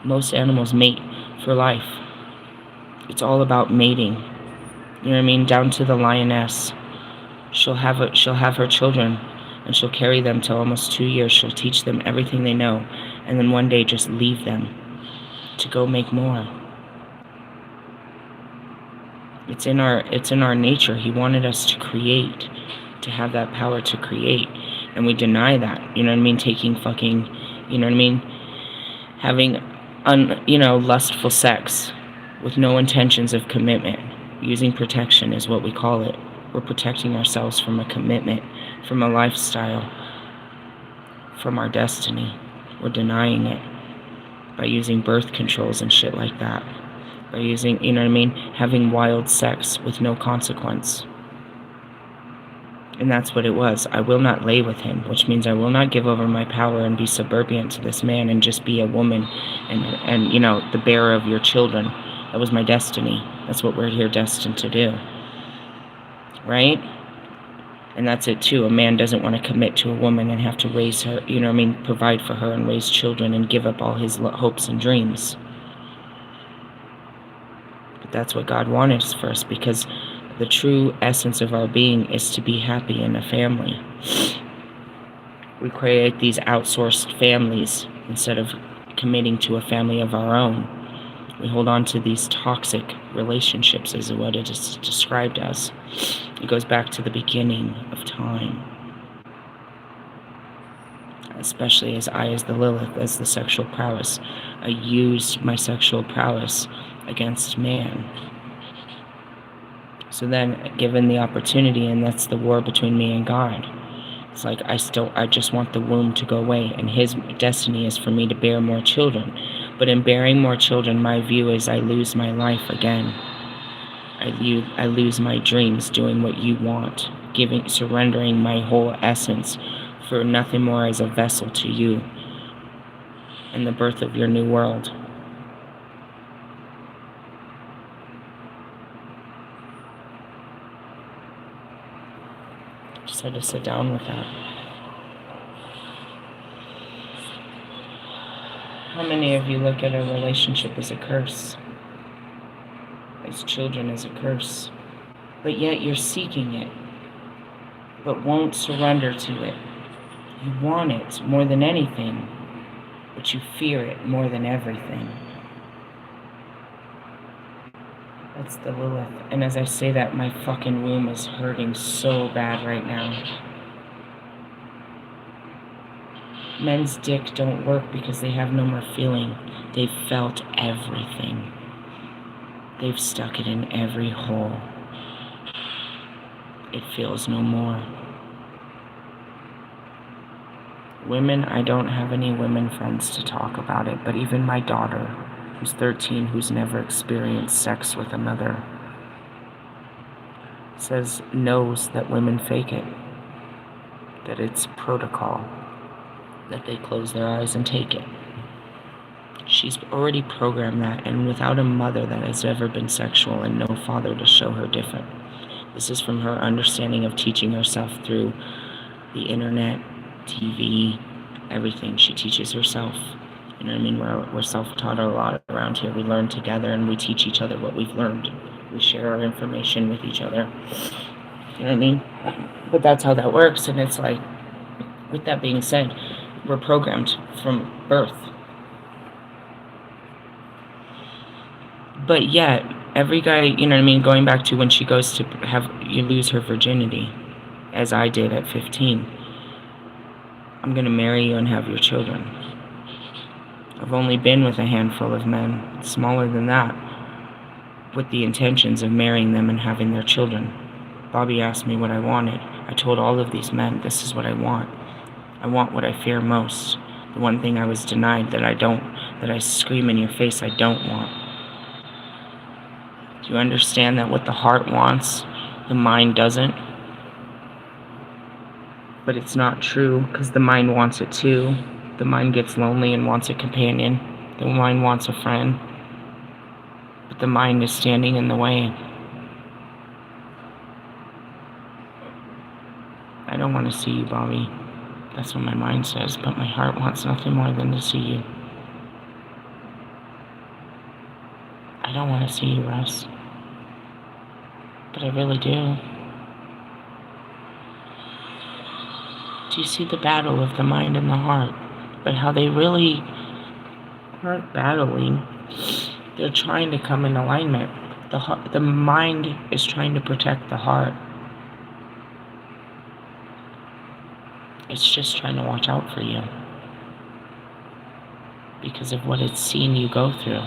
Most animals mate for life. It's all about mating. Down to the lioness. She'll have her children, and she'll carry them till almost 2 years. She'll teach them everything they know, and then one day just leave them to go make more. It's in our nature. He wanted us to create, to have that power to create, and we deny that. You know what I mean? Taking fucking, you know what I mean? Having lustful sex with no intentions of commitment. Using protection is what we call it. We're protecting ourselves from a commitment, from a lifestyle, from our destiny. We're denying it by using birth controls and shit like that. By using, you know what I mean? Having wild sex with no consequence. And that's what it was. I will not lay with him, which means I will not give over my power and be subservient to this man and just be a woman and the bearer of your children. That was my destiny. That's what we're here destined to do. Right? And that's it too. A man doesn't want to commit to a woman and have to raise her, you know what I mean? Provide for her and raise children and give up all his hopes and dreams. But that's what God wanted for us, because the true essence of our being is to be happy in a family. We create these outsourced families instead of committing to a family of our own. We hold on to these toxic relationships, is what it is described as. It goes back to the beginning of time. Especially as the Lilith, as the sexual prowess. I used my sexual prowess against man. So then, given the opportunity, and that's the war between me and God, it's like I just want the womb to go away, and his destiny is for me to bear more children. But in bearing more children, my view is I lose my life again. I lose my dreams doing what you want, surrendering my whole essence for nothing more as a vessel to you and the birth of your new world. Just had to sit down with that. How many of you look at a relationship as a curse? As children as a curse. But yet you're seeking it, but won't surrender to it. You want it more than anything, but you fear it more than everything. That's the Lilith. And as I say that, my fucking womb is hurting so bad right now. Men's dick don't work because they have no more feeling. They've felt everything. They've stuck it in every hole. It feels no more. Women, I don't have any women friends to talk about it, but even my daughter, who's 13, who's never experienced sex with another, knows that women fake it, that it's protocol, that they close their eyes and take it. She's already programmed that, and without a mother that has ever been sexual and no father to show her different. This is from her understanding of teaching herself through the internet, TV, everything. She teaches herself. You know what I mean? We're self-taught a lot around here. We learn together and we teach each other what we've learned. We share our information with each other. You know what I mean? But that's how that works. And it's like, with that being said, we're programmed from birth. But yet, every guy, you know what I mean, going back to when she goes to you lose her virginity, as I did at 15. I'm going to marry you and have your children. I've only been with a handful of men, smaller than that, with the intentions of marrying them and having their children. Bobby asked me what I wanted. I told all of these men, this is what I want. I want what I fear most. The one thing I was denied that I scream in your face I don't want. Do you understand that what the heart wants, the mind doesn't? But it's not true, because the mind wants it too. The mind gets lonely and wants a companion. The mind wants a friend. But the mind is standing in the way. I don't want to see you, Bobby. That's what my mind says, but my heart wants nothing more than to see you. I don't want to see you, Russ. But I really do. Do you see the battle of the mind and the heart? But how they really aren't battling. They're trying to come in alignment. The mind is trying to protect the heart. It's just trying to watch out for you because of what it's seen you go through.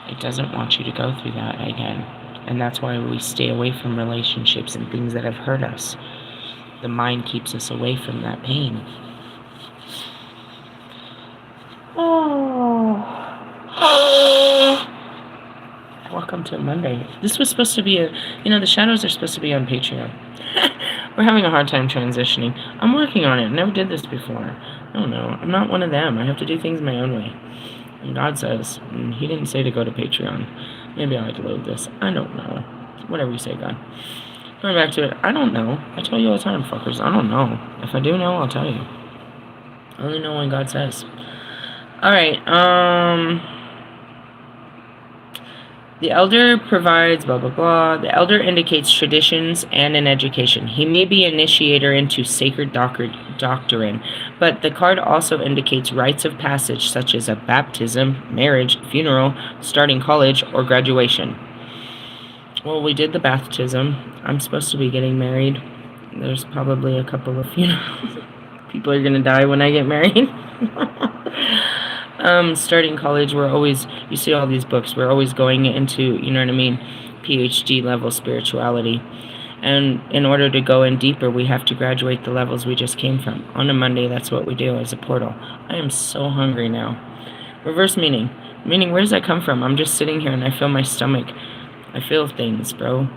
It doesn't want you to go through that again. And that's why we stay away from relationships and things that have hurt us. The mind keeps us away from that pain. Oh. Welcome to Monday. This was supposed to be the shadows are supposed to be on Patreon. We're having a hard time transitioning. I'm working on it. I never did this before. I don't know. I'm not one of them. I have to do things my own way. And God says, and He didn't say to go to Patreon. Maybe I ought to load this. I don't know. Whatever you say, God. Going back to it, I don't know. I tell you all the time, fuckers. I don't know. If I do know, I'll tell you. I only know when God says. Alright, the elder provides blah blah blah. The elder indicates traditions and an education. He may be initiator into sacred doctrine, but the card also indicates rites of passage such as a baptism, marriage, funeral, starting college, or graduation. Well, we did the baptism. I'm supposed to be getting married. There's probably a couple of funerals. People are gonna die when I get married. Starting college, you see all these books, we're always going into, PhD level spirituality. And in order to go in deeper, we have to graduate the levels we just came from. On a Monday, that's what we do as a portal. I am so hungry now. Reverse meaning. Meaning, where does that come from? I'm just sitting here and I feel my stomach. I feel things, bro.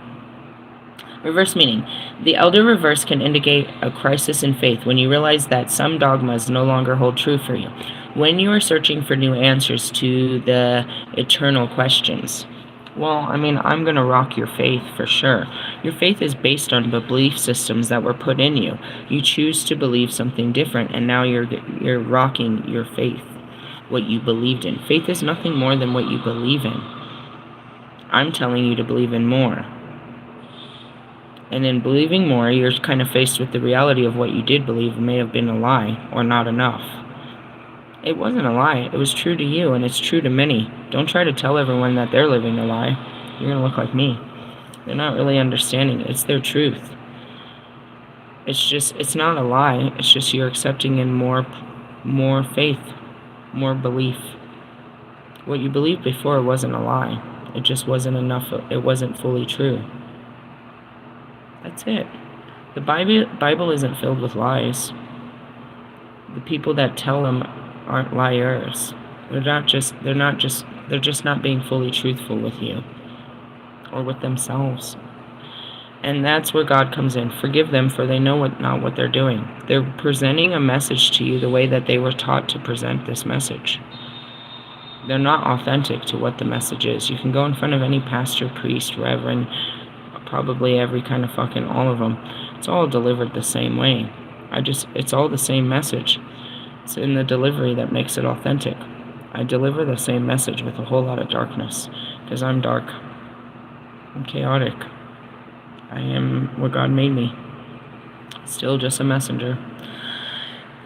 Reverse meaning. The elder reverse can indicate a crisis in faith when you realize that some dogmas no longer hold true for you. When you are searching for new answers to the eternal questions. Well, I'm going to rock your faith for sure. Your faith is based on the belief systems that were put in you. You choose to believe something different, and now you're rocking your faith, what you believed in. Faith is nothing more than what you believe in. I'm telling you to believe in more. And in believing more, you're kind of faced with the reality of what you did believe may have been a lie or not enough. It wasn't a lie. It was true to you, and it's true to many. Don't try to tell everyone that they're living a lie. You're going to look like me. They're not really understanding. It's their truth. It's not a lie. It's just you're accepting in more faith, more belief. What you believed before wasn't a lie. It just wasn't enough. It wasn't fully true. That's it. The Bible isn't filled with lies. The people that tell them aren't liars. They're just not being fully truthful with you or with themselves. And that's where God comes in. Forgive them, for they know not what they're doing. They're presenting a message to you the way that they were taught to present this message. They're not authentic to what the message is. You can go in front of any pastor, priest, reverend, probably every kind of fucking all of them. It's all delivered the same way. It's all the same message. It's in the delivery that makes it authentic. I deliver the same message with a whole lot of darkness, because I'm dark. I'm chaotic. I am what God made me. Still just a messenger.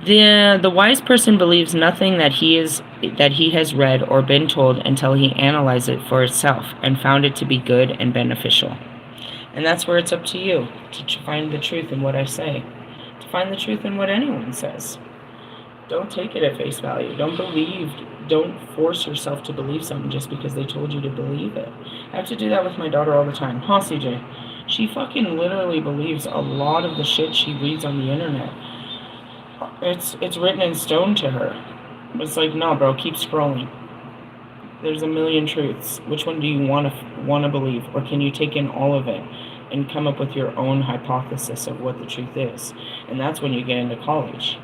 The wise person believes nothing that he has read or been told until he analyzed it for itself and found it to be good and beneficial. And that's where it's up to you to find the truth in what I say, to find the truth in what anyone says. Don't take it at face value. Don't force yourself to believe something just because they told you to believe it. I have to do that with my daughter all the time. Huh, CJ? She fucking literally believes a lot of the shit she reads on the internet. It's written in stone to her. It's like, no, bro, keep scrolling. There's a million truths. Which one do you want to believe? Or can you take in all of it and come up with your own hypothesis of what the truth is? And that's when you get into college.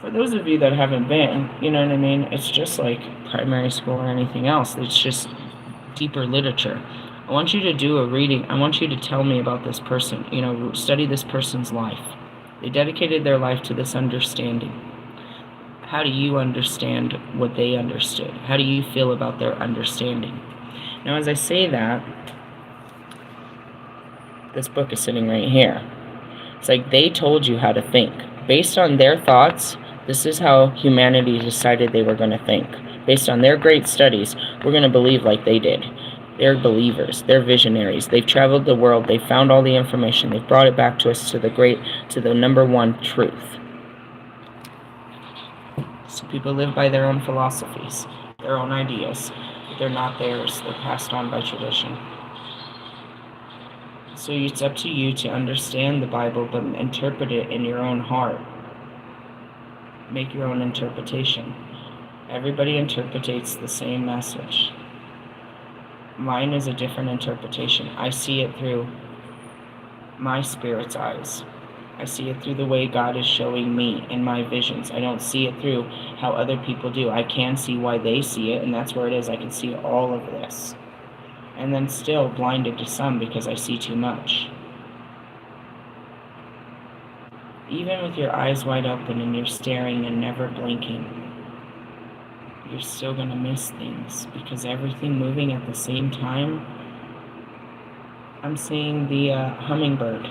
For those of you that haven't been, you know what I mean? It's just like primary school or anything else. It's just deeper literature. I want you to do a reading. I want you to tell me about this person. Study this person's life. They dedicated their life to this understanding. How do you understand what they understood? How do you feel about their understanding? Now, as I say that, this book is sitting right here. It's like they told you how to think. Based on their thoughts, this is how humanity decided they were going to think. Based on their great studies, we're going to believe like they did. They're believers. They're visionaries. They've traveled the world. They've found all the information. They've brought it back to us, to the number one truth. So people live by their own philosophies, their own ideas. They're not theirs. They're passed on by tradition. So it's up to you to understand the Bible, but interpret it in your own heart. Make your own interpretation. Everybody interprets the same message. Mine is a different interpretation. I see it through my spirit's eyes. I see it through the way God is showing me in my visions. I don't see it through how other people do. I can see why they see it, and that's where it is. I can see all of this. And then still blinded to some because I see too much. Even with your eyes wide open and you're staring and never blinking, you're still going to miss things because everything moving at the same time. I'm seeing the hummingbird.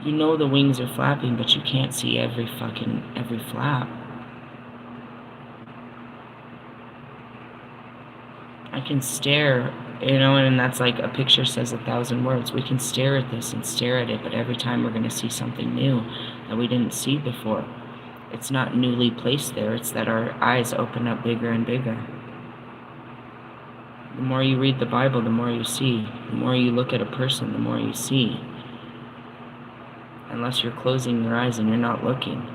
You know the wings are flapping, but you can't see every flap. I can stare, and that's like a picture says 1,000 words. We can stare at this and stare at it, but every time we're going to see something new that we didn't see before. It's not newly placed there, it's that our eyes open up bigger and bigger. The more you read the Bible, the more you see. The more you look at a person, the more you see. Unless you're closing your eyes and you're not looking.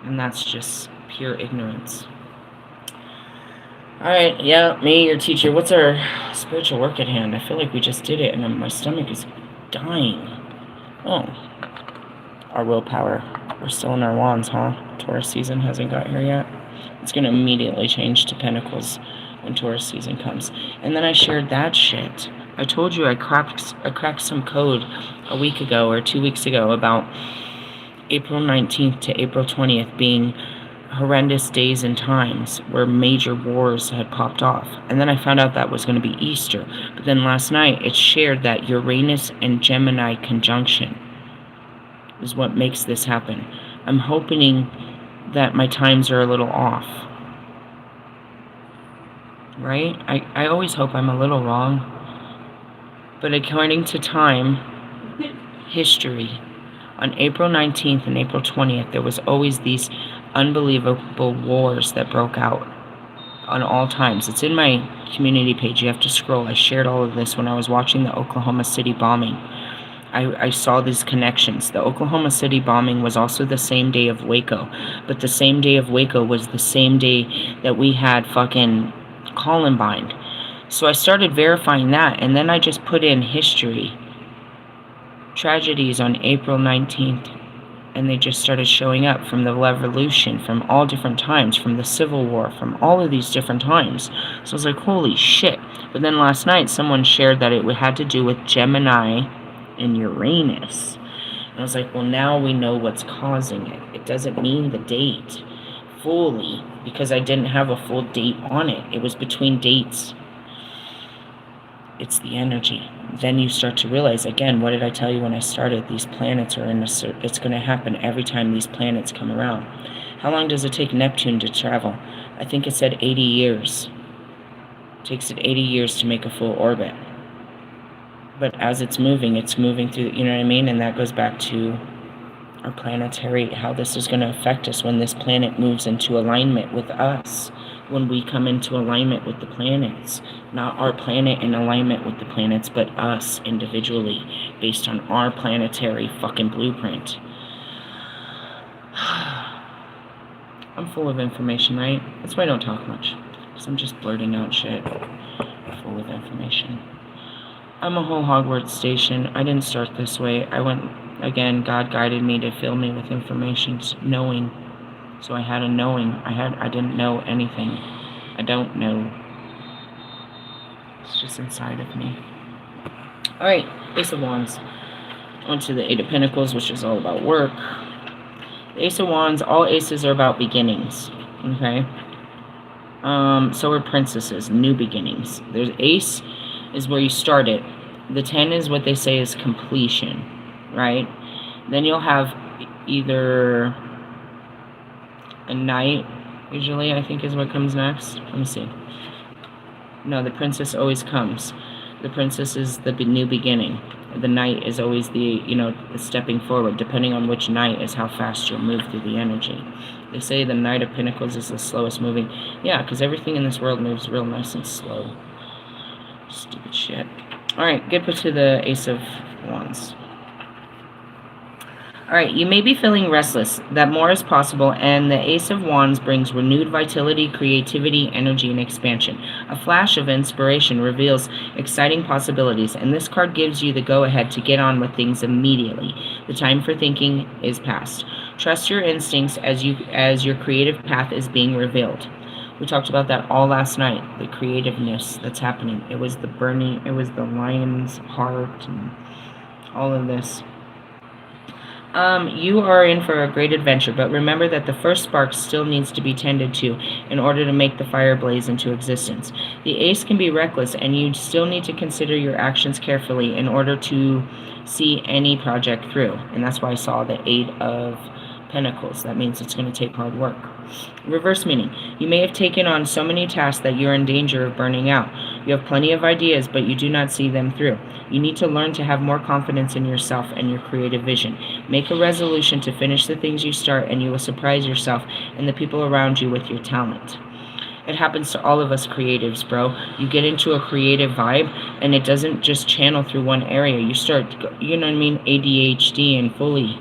And that's just pure ignorance. Alright, yeah, me, your teacher. What's our spiritual work at hand? I feel like we just did it and my stomach is dying. Oh. Our willpower. We're still in our wands, huh? Taurus season hasn't got here yet. It's going to immediately change to Pentacles when Taurus season comes. And then I shared that shit. I told you I cracked some code a week ago or 2 weeks ago about April 19th to April 20th being horrendous days and times where major wars had popped off. And then I found out that was going to be Easter. But then last night it shared that Uranus and Gemini conjunction is what makes this happen. I'm hoping that my times are a little off. Right? I always hope I'm a little wrong. But according to time, history, on April 19th and April 20th, there was always these unbelievable wars that broke out on all times. It's in my community page. You have to scroll. I shared all of this when I was watching the Oklahoma City bombing. I saw these connections. The Oklahoma City bombing was also the same day of Waco. But the same day of Waco was the same day that we had fucking Columbine. So I started verifying that, and then I just put in history. Tragedies on April 19th. And they just started showing up from the Revolution, from all different times, from the Civil War, from all of these different times. So I was like, holy shit. But then last night, someone shared that it had to do with Gemini and Uranus. And I was like, well, now we know what's causing it. It doesn't mean the date fully, because I didn't have a full date on it. It was between dates. It's the energy. Then you start to realize, again, what did I tell you when I started? These planets are in it's going to happen every time these planets come around. How long does it take Neptune to travel? I think it said 80 years. It takes it 80 years to make a full orbit. But as it's moving through, you know what I mean? And that goes back to our planetary, how this is going to affect us when this planet moves into alignment with us. When we come into alignment with the planets. Not our planet in alignment with the planets, but us individually, based on our planetary fucking blueprint. I'm full of information, right? That's why I don't talk much, because I'm just blurting out shit. Full of information. I'm a whole Hogwarts station. I didn't start this way. I went, again, God guided me to fill me with information, knowing. So I had a knowing. I didn't know anything. I don't know. It's just inside of me. Alright, Ace of Wands. On to the Eight of Pentacles, which is all about work. The Ace of Wands, all aces are about beginnings. Okay? So are princesses, new beginnings. There's Ace is where you start it. The 10 is what they say is completion. Right? Then you'll have either a Knight, usually, I think is what comes next. Let me see. No, the princess always comes. The princess is the new beginning. The knight is always the, the stepping forward. Depending on which knight is how fast you'll move through the energy. They say the Knight of Pentacles is the slowest moving. Yeah, because everything in this world moves real nice and slow. Stupid shit. Alright, get put to the Ace of Wands. Alright, you may be feeling restless, that more is possible, and the Ace of Wands brings renewed vitality, creativity, energy, and expansion. A flash of inspiration reveals exciting possibilities, and this card gives you the go-ahead to get on with things immediately. The time for thinking is past. Trust your instincts as your creative path is being revealed. We talked about that all last night, the creativeness that's happening. It was the burning, it was the lion's heart, and all of this. You are in for a great adventure, but remember that the first spark still needs to be tended to in order to make the fire blaze into existence. The ace can be reckless, and you still need to consider your actions carefully in order to see any project through. And that's why I saw the Eight of Pentacles. That means it's going to take hard work. Reverse meaning. You may have taken on so many tasks that you're in danger of burning out. You have plenty of ideas, but you do not see them through. You need to learn to have more confidence in yourself and your creative vision. Make a resolution to finish the things you start, and you will surprise yourself and the people around you with your talent. It happens to all of us creatives, bro. You get into a creative vibe, and it doesn't just channel through one area. You start, ADHD and fully.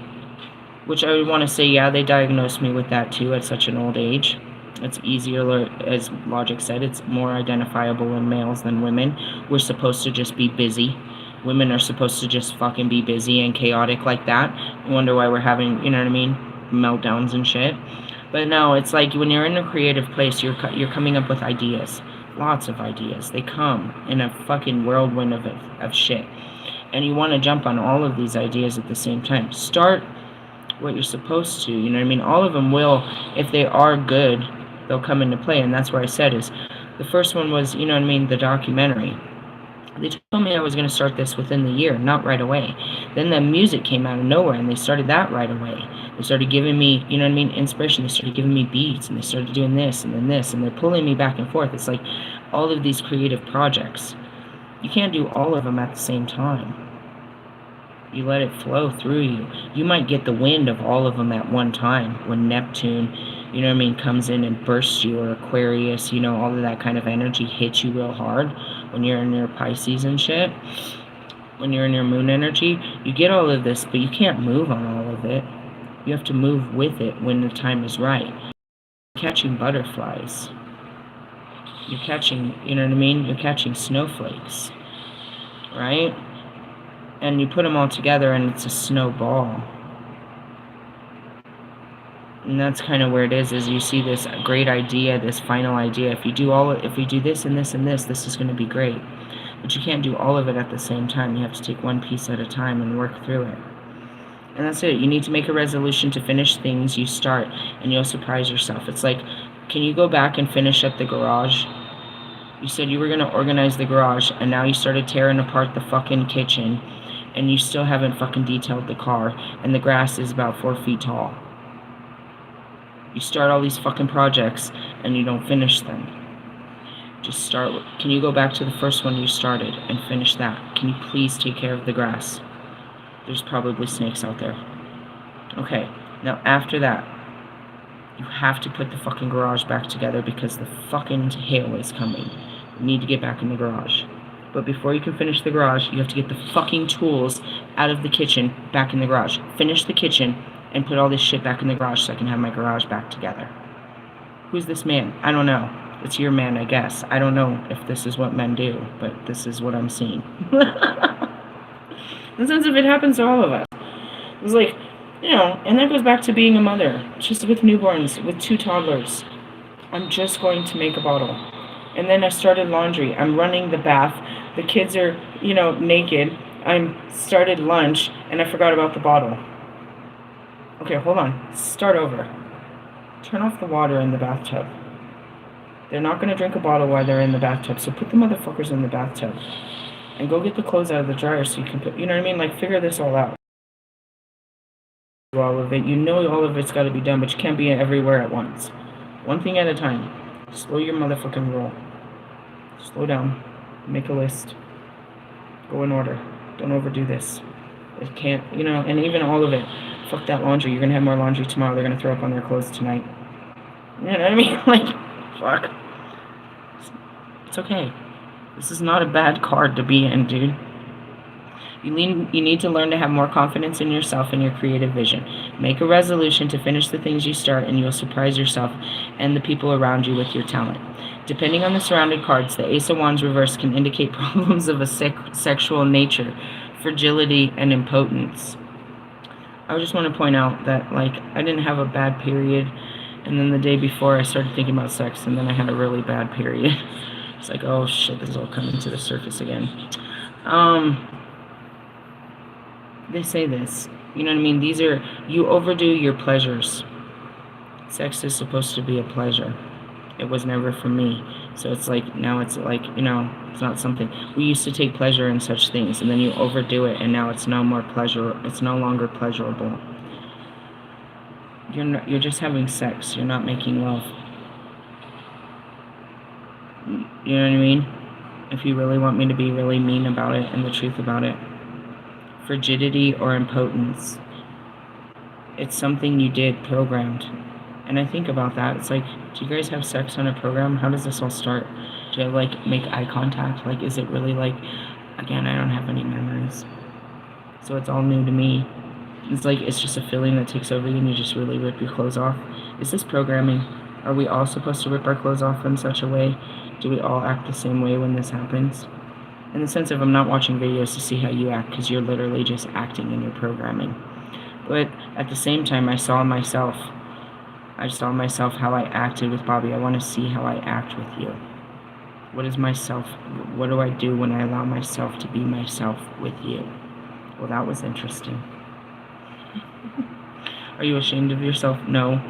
Which I would want to say, yeah, they diagnosed me with that too at such an old age. It's easier, as Logic said, it's more identifiable in males than women. We're supposed to just be busy. Women are supposed to just fucking be busy and chaotic like that. I wonder why we're having, meltdowns and shit. But no, it's like when you're in a creative place, you're coming up with ideas. Lots of ideas. They come in a fucking whirlwind of shit. And you want to jump on all of these ideas at the same time. Start what you're supposed to, all of them will, if they are good, they'll come into play. And that's where I said is, the first one was, the documentary. They told me I was going to start this within the year, not right away. Then the music came out of nowhere, and they started that right away. They started giving me, inspiration. They started giving me beats, and they started doing this, and then this, and they're pulling me back and forth. It's like all of these creative projects. You can't do all of them at the same time. You let it flow through you. You might get the wind of all of them at one time when Neptune, comes in and bursts you, or Aquarius, all of that kind of energy hits you real hard when you're in your Pisces and shit. When you're in your moon energy, you get all of this, but you can't move on all of it. You have to move with it when the time is right. You're catching butterflies. You're catching, You're catching snowflakes, right? And you put them all together, and it's a snowball. And that's kind of where it is you see this great idea, this final idea. If we do this and this and this is going to be great. But you can't do all of it at the same time. You have to take one piece at a time and work through it. And that's it. You need to make a resolution to finish things you start, and you'll surprise yourself. It's like, can you go back and finish up the garage? You said you were going to organize the garage, and now you started tearing apart the fucking kitchen. And you still haven't fucking detailed the car, and the grass is about 4 feet tall. You start all these fucking projects, and you don't finish them. Just start with, can you go back to the first one you started and finish that? Can you please take care of the grass? There's probably snakes out there. Okay, now after that, you have to put the fucking garage back together because the fucking hail is coming. You need to get back in the garage. But before you can finish the garage, you have to get the fucking tools out of the kitchen back in the garage. Finish the kitchen and put all this shit back in the garage so I can have my garage back together. Who's this man? I don't know. It's your man, I guess. I don't know if this is what men do, but this is what I'm seeing. In the sense of it happens to all of us. It's like, and that goes back to being a mother. Just with newborns, with 2 toddlers. I'm just going to make a bottle. And then I started laundry. I'm running the bath. The kids are, naked. I started lunch, and I forgot about the bottle. Okay, hold on. Start over. Turn off the water in the bathtub. They're not going to drink a bottle while they're in the bathtub, so put the motherfuckers in the bathtub. And go get the clothes out of the dryer so you can put, figure this all out. All of it. All of it's got to be done, but you can't be everywhere at once. One thing at a time. Slow your motherfucking roll. Slow down. Make a list. Go in order. Don't overdo this. It can't, you know, and even all of it. Fuck that laundry. You're gonna have more laundry tomorrow. They're gonna throw up on their clothes tonight. You know what I mean? Like, fuck. It's okay. This is not a bad card to be in, dude. You need to learn to have more confidence in yourself and your creative vision. Make a resolution to finish the things you start, and you'll surprise yourself and the people around you with your talent. Depending on the surrounded cards, the Ace of Wands reverse can indicate problems of a sexual nature, fragility, and impotence. I just want to point out that, like, I didn't have a bad period, and then the day before I started thinking about sex, and then I had a really bad period. It's like, oh shit, this is all coming to the surface again. They say this, you know what I mean? These are, you overdo your pleasures. Sex is supposed to be a pleasure. It was never for me. So it's like, now it's like, you know, it's not something. We used to take pleasure in such things, and then you overdo it, and now it's no more pleasure. It's no longer pleasurable. You're just having sex. You're not making love. You know what I mean? If you really want me to be really mean about it and the truth about it. Frigidity or impotence. It's something you did programmed. And I think about that. It's like, do you guys have sex on a program? How does this all start? Do you like make eye contact? Like, is it really like, again, I don't have any memories. So it's all new to me. It's like, it's just a feeling that takes over you and you just really rip your clothes off. Is this programming? Are we all supposed to rip our clothes off in such a way? Do we all act the same way when this happens? In the sense of, I'm not watching videos to see how you act, because you're literally just acting in your programming. But at the same time, I saw myself how I acted with Bobby. I want to see how I act with you. What is myself? What do I do when I allow myself to be myself with you? Well, that was interesting. Are you ashamed of yourself? No.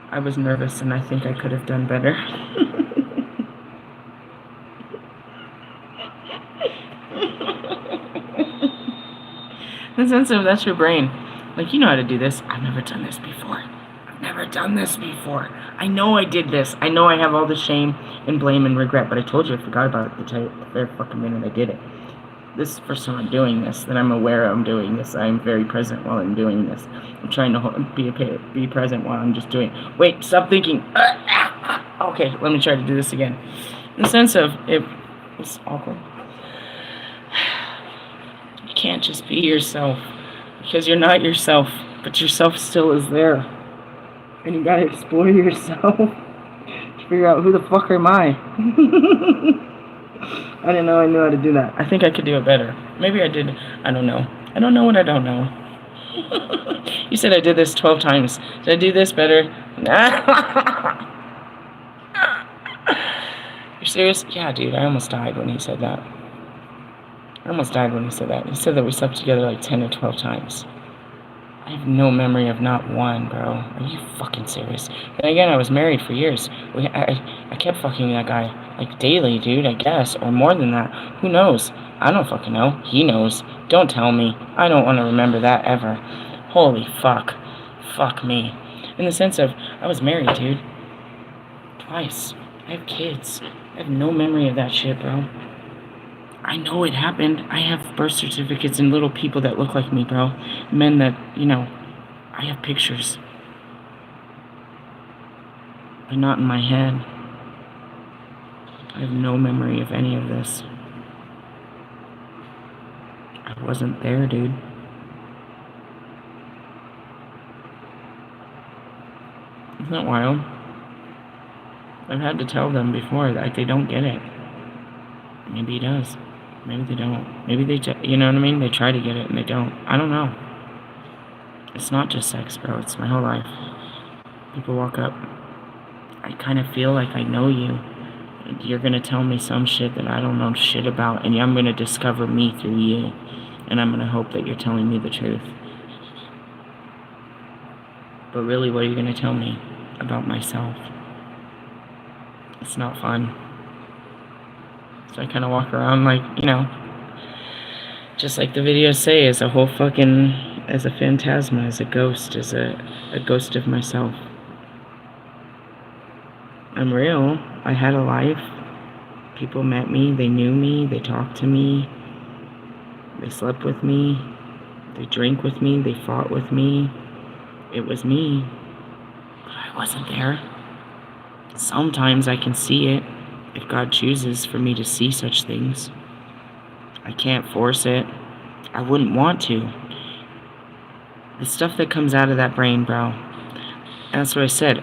I was nervous, and I think I could have done better. In the sense of, that's your brain. Like, you know how to do this. I've never done this before. I know I did this. I know I have all the shame and blame and regret, but I told you I forgot about it the very fucking minute I did it. This is the first time I'm doing this, that I'm aware I'm doing this. I'm very present while I'm doing this. I'm trying to be present while I'm just doing it. Wait, stop thinking. Okay, let me try to do this again. In the sense of, it's awkward. You can't just be yourself, because you're not yourself, but yourself still is there. And you gotta explore yourself to figure out, who the fuck am I? I didn't know I knew how to do that. I think I could do it better. Maybe I did. I don't know. I don't know what I don't know. You said I did this 12 times. Did I do this better? You're serious? Yeah, dude, I almost died when he said that. He said that we slept together like 10 or 12 times. I have no memory of not one, bro. Are you fucking serious? And again, I was married for years. I kept fucking that guy, like, daily, dude, I guess. Or more than that. Who knows? I don't fucking know. He knows. Don't tell me. I don't want to remember that ever. Holy fuck. Fuck me. In the sense of, I was married, dude. Twice. I have kids. I have no memory of that shit, bro. I know it happened. I have birth certificates and little people that look like me, bro. Men that, you know, I have pictures. But not in my head. I have no memory of any of this. I wasn't there, dude. Isn't that wild? I've had to tell them before that they don't get it. Maybe he does. Maybe they don't. Maybe they, you know what I mean? They try to get it and they don't. I don't know. It's not just sex, bro. It's my whole life. People walk up. I kind of feel like I know you. You're going to tell me some shit that I don't know shit about, and I'm going to discover me through you. And I'm going to hope that you're telling me the truth. But really, what are you going to tell me about myself? It's not fun. So I kind of walk around like, you know, just like the videos say, as a whole fucking, as a phantasma, as a ghost of myself. I'm real. I had a life. People met me, they knew me, they talked to me, they slept with me, they drank with me, they fought with me. It was me, but I wasn't there. Sometimes I can see it, if God chooses for me to see such things. I can't force it. I wouldn't want to. The stuff that comes out of that brain, bro. And that's what I said.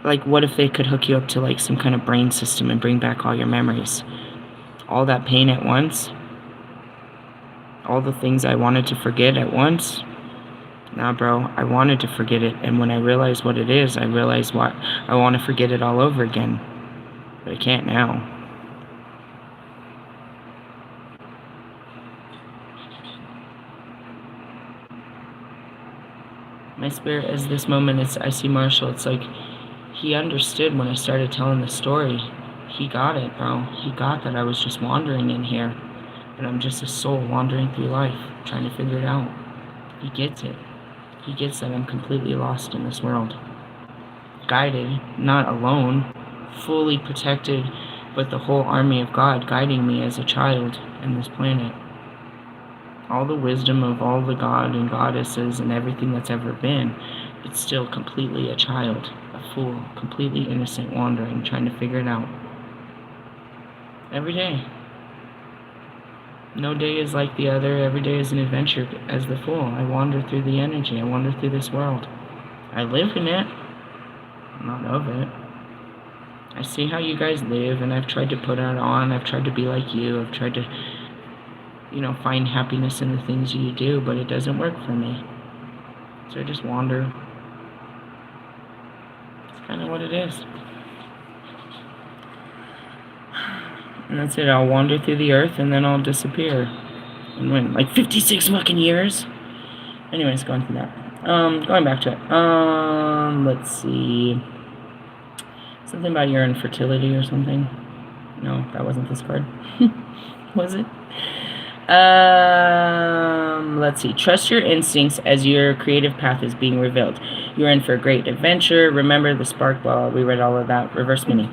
Like, what if they could hook you up to, like, some kind of brain system and bring back all your memories? All that pain at once? All the things I wanted to forget at once? Nah, bro, I wanted to forget it. And when I realized what it is, I realized what I want to forget it all over again. But I can't now. My spirit, as this moment, I see Marshall, it's like he understood when I started telling the story. He got it, bro. He got that I was just wandering in here. And I'm just a soul wandering through life, trying to figure it out. He gets it. He gets that I'm completely lost in this world. Guided, not alone, fully protected, but the whole army of God guiding me as a child in this planet. All the wisdom of all the god and goddesses and everything that's ever been, but still completely a child, a fool, completely innocent, wandering, trying to figure it out. Every day. No day is like the other. Every day is an adventure. As the fool, I wander through the energy. I wander through this world. I live in it. I'm not of it. I see how you guys live, and I've tried to put it on. I've tried to be like you. I've tried to, find happiness in the things you do, but it doesn't work for me. So I just wander. It's kind of what it is. And that's it. I'll wander through the earth, and then I'll disappear. And when, like 56 fucking years? Anyways, going through that. Going back to it. Let's see. Something about your infertility or something. No, that wasn't this card. Was it? Let's see. Trust your instincts as your creative path is being revealed. You're in for a great adventure. Remember the spark ball. We read all of that. Reverse meaning.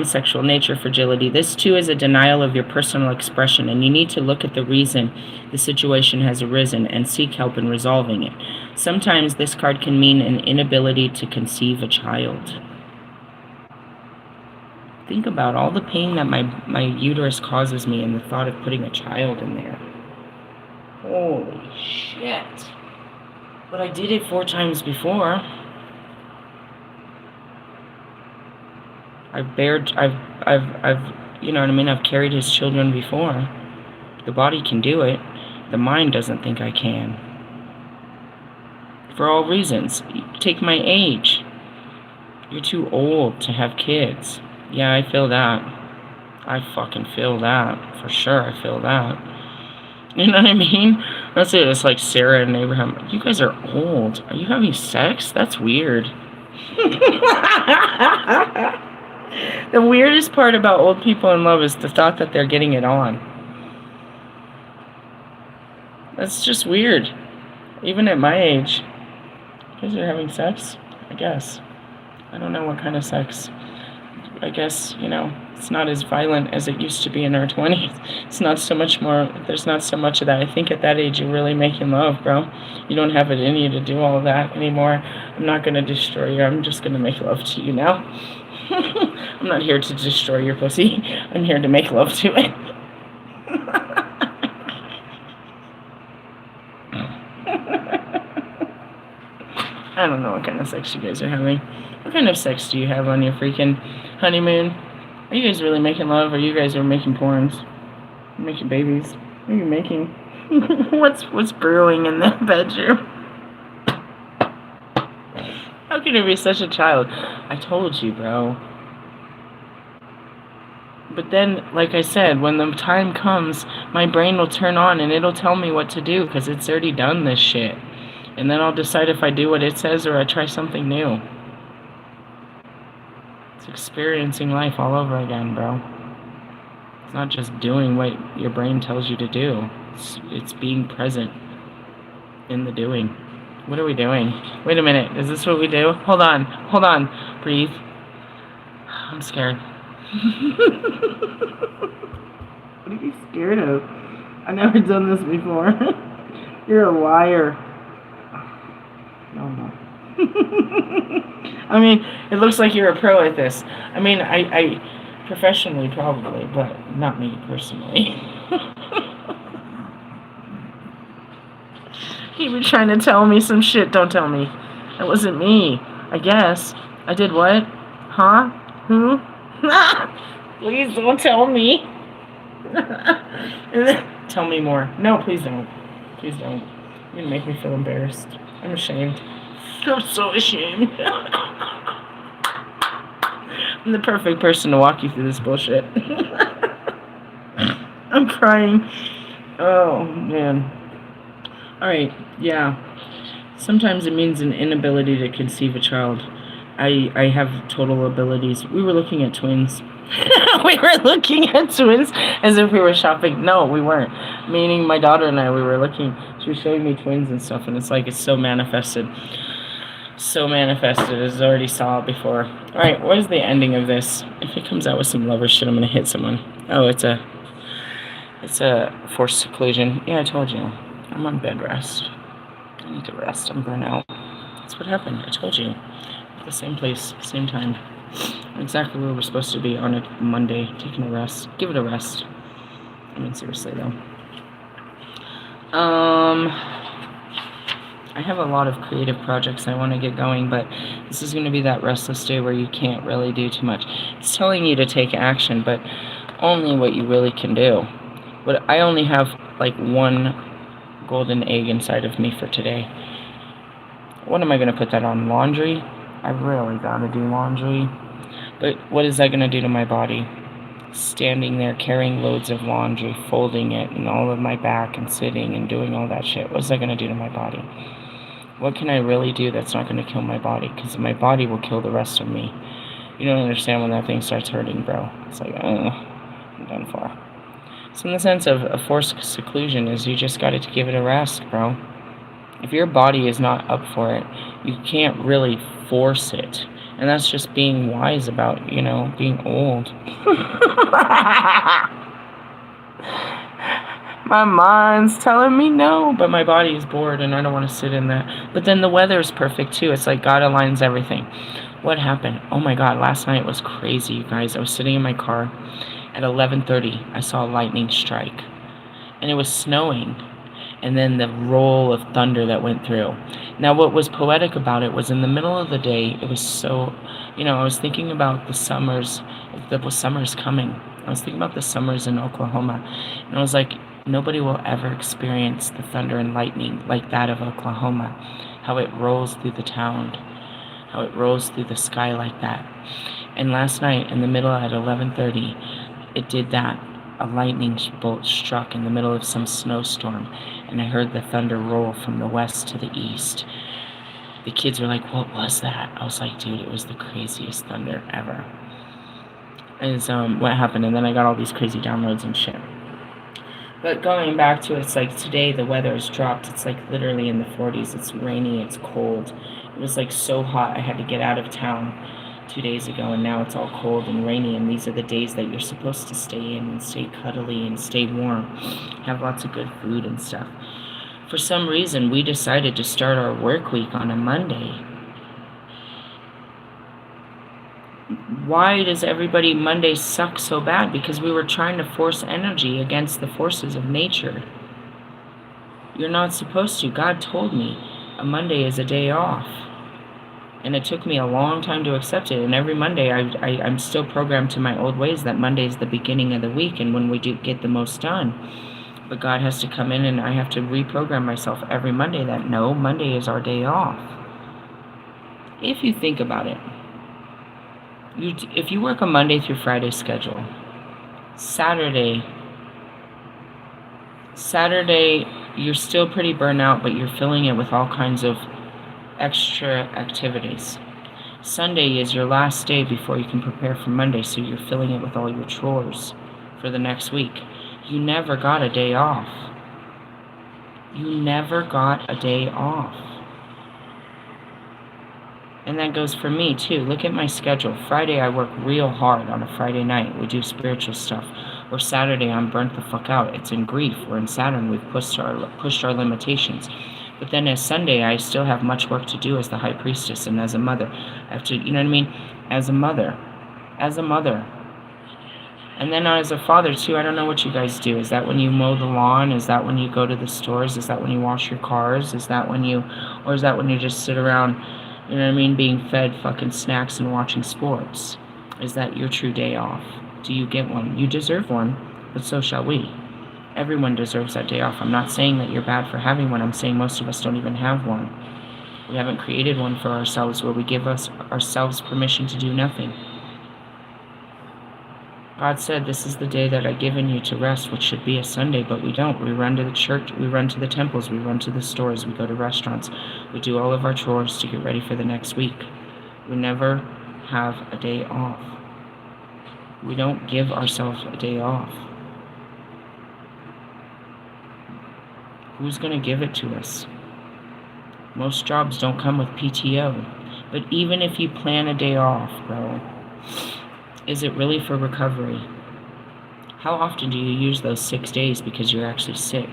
Sexual nature, fragility. This too is a denial of your personal expression, and you need to look at the reason the situation has arisen and seek help in resolving it. Sometimes this card can mean an inability to conceive a child. Think about all the pain that my uterus causes me and the thought of putting a child in there. Holy shit. But I did it 4 times before. I've you know what I mean? I've carried his children before. The body can do it. The mind doesn't think I can. For all reasons. Take my age. You're too old to have kids. Yeah, I feel that. I fucking feel that. For sure, I feel that. You know what I mean? That's it. It's like Sarah and Abraham. You guys are old. Are you having sex? That's weird. The weirdest part about old people in love is the thought that they're getting it on. That's just weird. Even at my age. You guys are having sex? I guess. I don't know what kind of sex. I guess, it's not as violent as it used to be in our 20s. It's not so much more, there's not so much of that. I think at that age you're really making love, bro. You don't have it in you to do all of that anymore. I'm not going to destroy you. I'm just going to make love to you now. I'm not here to destroy your pussy. I'm here to make love to it. I don't know what kind of sex you guys are having. What kind of sex do you have on your freaking honeymoon? Are you guys really making love, or you guys are making porns? Making babies? What are you making? What's brewing in the bedroom? How can you be such a child? I told you, bro. But then, like I said, when the time comes, my brain will turn on and it'll tell me what to do because it's already done this shit. And then I'll decide if I do what it says or I try something new. It's experiencing life all over again, bro. It's not just doing what your brain tells you to do. It's being present in the doing. What are we doing? Wait a minute. Is this what we do? Hold on. Breathe. I'm scared. What are you scared of? I've never done this before. You're a liar. No, I'm not. I mean, it looks like you're a pro at this. I mean, I professionally probably, but not me personally. You were trying to tell me some shit. Don't tell me. That wasn't me. I guess. I did what? Huh? Who? Please don't tell me. Tell me more. No, please don't. Please don't. You're gonna make me feel embarrassed. I'm ashamed. I'm so ashamed. I'm the perfect person to walk you through this bullshit. I'm crying. Oh, man. Alright, yeah. Sometimes it means an inability to conceive a child. I have total abilities. We were looking at twins. We were looking at twins as if we were shopping. No, we weren't. Meaning my daughter and I, we were looking. She was showing me twins and stuff, and it's like it's so manifested. So manifested, as I already saw it before. Alright, what is the ending of this? If it comes out with some lover shit, I'm gonna hit someone. Oh, it's a forced seclusion. Yeah, I told you. I'm on bed rest. I need to rest. I'm burnt out. That's what happened. I told you. The same place, same time. Exactly where we're supposed to be on a Monday, taking a rest. Give it a rest. I mean, seriously, though. I have a lot of creative projects I want to get going, but this is going to be that restless day where you can't really do too much. It's telling you to take action, but only what you really can do. But I only have, like, one golden egg inside of me for today. What am I going to put that on? Laundry? I really got to do laundry. But what is that going to do to my body? Standing there carrying loads of laundry, folding it, and all of my back, and sitting and doing all that shit. What is that going to do to my body? What can I really do that's not going to kill my body? Because my body will kill the rest of me. You don't understand when that thing starts hurting, bro. It's like, I'm done for. So in the sense of a forced seclusion is you just got to give it a rest, bro. If your body is not up for it, you can't really force it. And that's just being wise about, being old. My mind's telling me no, but my body is bored and I don't want to sit in that. But then the weather is perfect too. It's like God aligns everything. What happened? Oh my God, last night was crazy, you guys. I was sitting in my car at 11:30. I saw a lightning strike. And it was snowing. And then the roll of thunder that went through. Now, what was poetic about it was in the middle of the day, it was so, I was thinking about the summers coming. I was thinking about the summers in Oklahoma. And I was like, nobody will ever experience the thunder and lightning like that of Oklahoma. How it rolls through the town. How it rolls through the sky like that. And last night, in the middle at 11:30, it did that. A lightning bolt struck in the middle of some snowstorm, and I heard the thunder roll from the west to the east. The kids were like, what was that? I was like, dude, it was the craziest thunder ever. And what happened, and then I got all these crazy downloads and shit. But going back to it, it's like today the weather has dropped. It's like literally in the 40s. It's rainy, it's cold. It was like so hot I had to get out of town 2 days ago, and now it's all cold and rainy, and these are the days that you're supposed to stay in and stay cuddly and stay warm, have lots of good food and stuff. For some reason, we decided to start our work week on a Monday. Why does everybody Monday suck so bad? Because we were trying to force energy against the forces of nature. You're not supposed to. God told me a Monday is a day off. And it took me a long time to accept it. And every Monday, I'm still programmed to my old ways that Monday is the beginning of the week and when we do get the most done. But God has to come in and I have to reprogram myself every Monday that no, Monday is our day off. If you think about it, if you work a Monday through Friday schedule, Saturday, you're still pretty burnt out, but you're filling it with all kinds of extra activities. Sunday is your last day before you can prepare for Monday, so you're filling it with all your chores for the next week. You never got a day off. You never got a day off. And that goes for me too. Look at my schedule. Friday I work real hard on a Friday night. We do spiritual stuff. Or Saturday I'm burnt the fuck out. It's in grief. We're in Saturn. We've pushed our limitations. But then as Sunday I still have much work to do as the high priestess and as a mother. I have to, you know what I mean? As a mother. As a mother. And then as a father too, I don't know what you guys do. Is that when you mow the lawn? Is that when you go to the stores? Is that when you wash your cars? Is that when you, or is that when you just sit around, you know what I mean, being fed fucking snacks and watching sports? Is that your true day off? Do you get one? You deserve one, but so shall we. Everyone deserves that day off. I'm not saying that you're bad for having one. I'm saying most of us don't even have one. We haven't created one for ourselves where we give ourselves permission to do nothing. God said, this is the day that I've given you to rest, which should be a Sunday, but we don't. We run to the church, we run to the temples, we run to the stores, we go to restaurants. We do all of our chores to get ready for the next week. We never have a day off. We don't give ourselves a day off. Who's going to give it to us? Most jobs don't come with PTO. But even if you plan a day off, bro, is it really for recovery? How often do you use those 6 days because you're actually sick?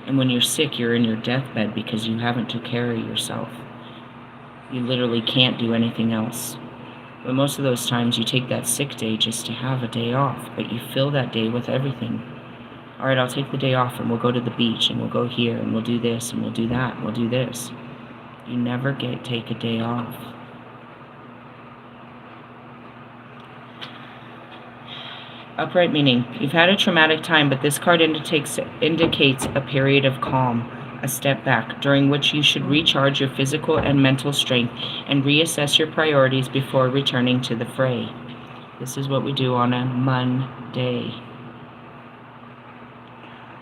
And when you're sick, you're in your deathbed because you haven't took care of yourself. You literally can't do anything else. But most of those times you take that sick day just to have a day off, but you fill that day with everything. All right, I'll take the day off and we'll go to the beach and we'll go here and we'll do this and we'll do that and we'll do this. You never take a day off. Upright meaning, you've had a traumatic time, but this card indicates a period of calm, a step back, during which you should recharge your physical and mental strength and reassess your priorities before returning to the fray. This is what we do on a Monday.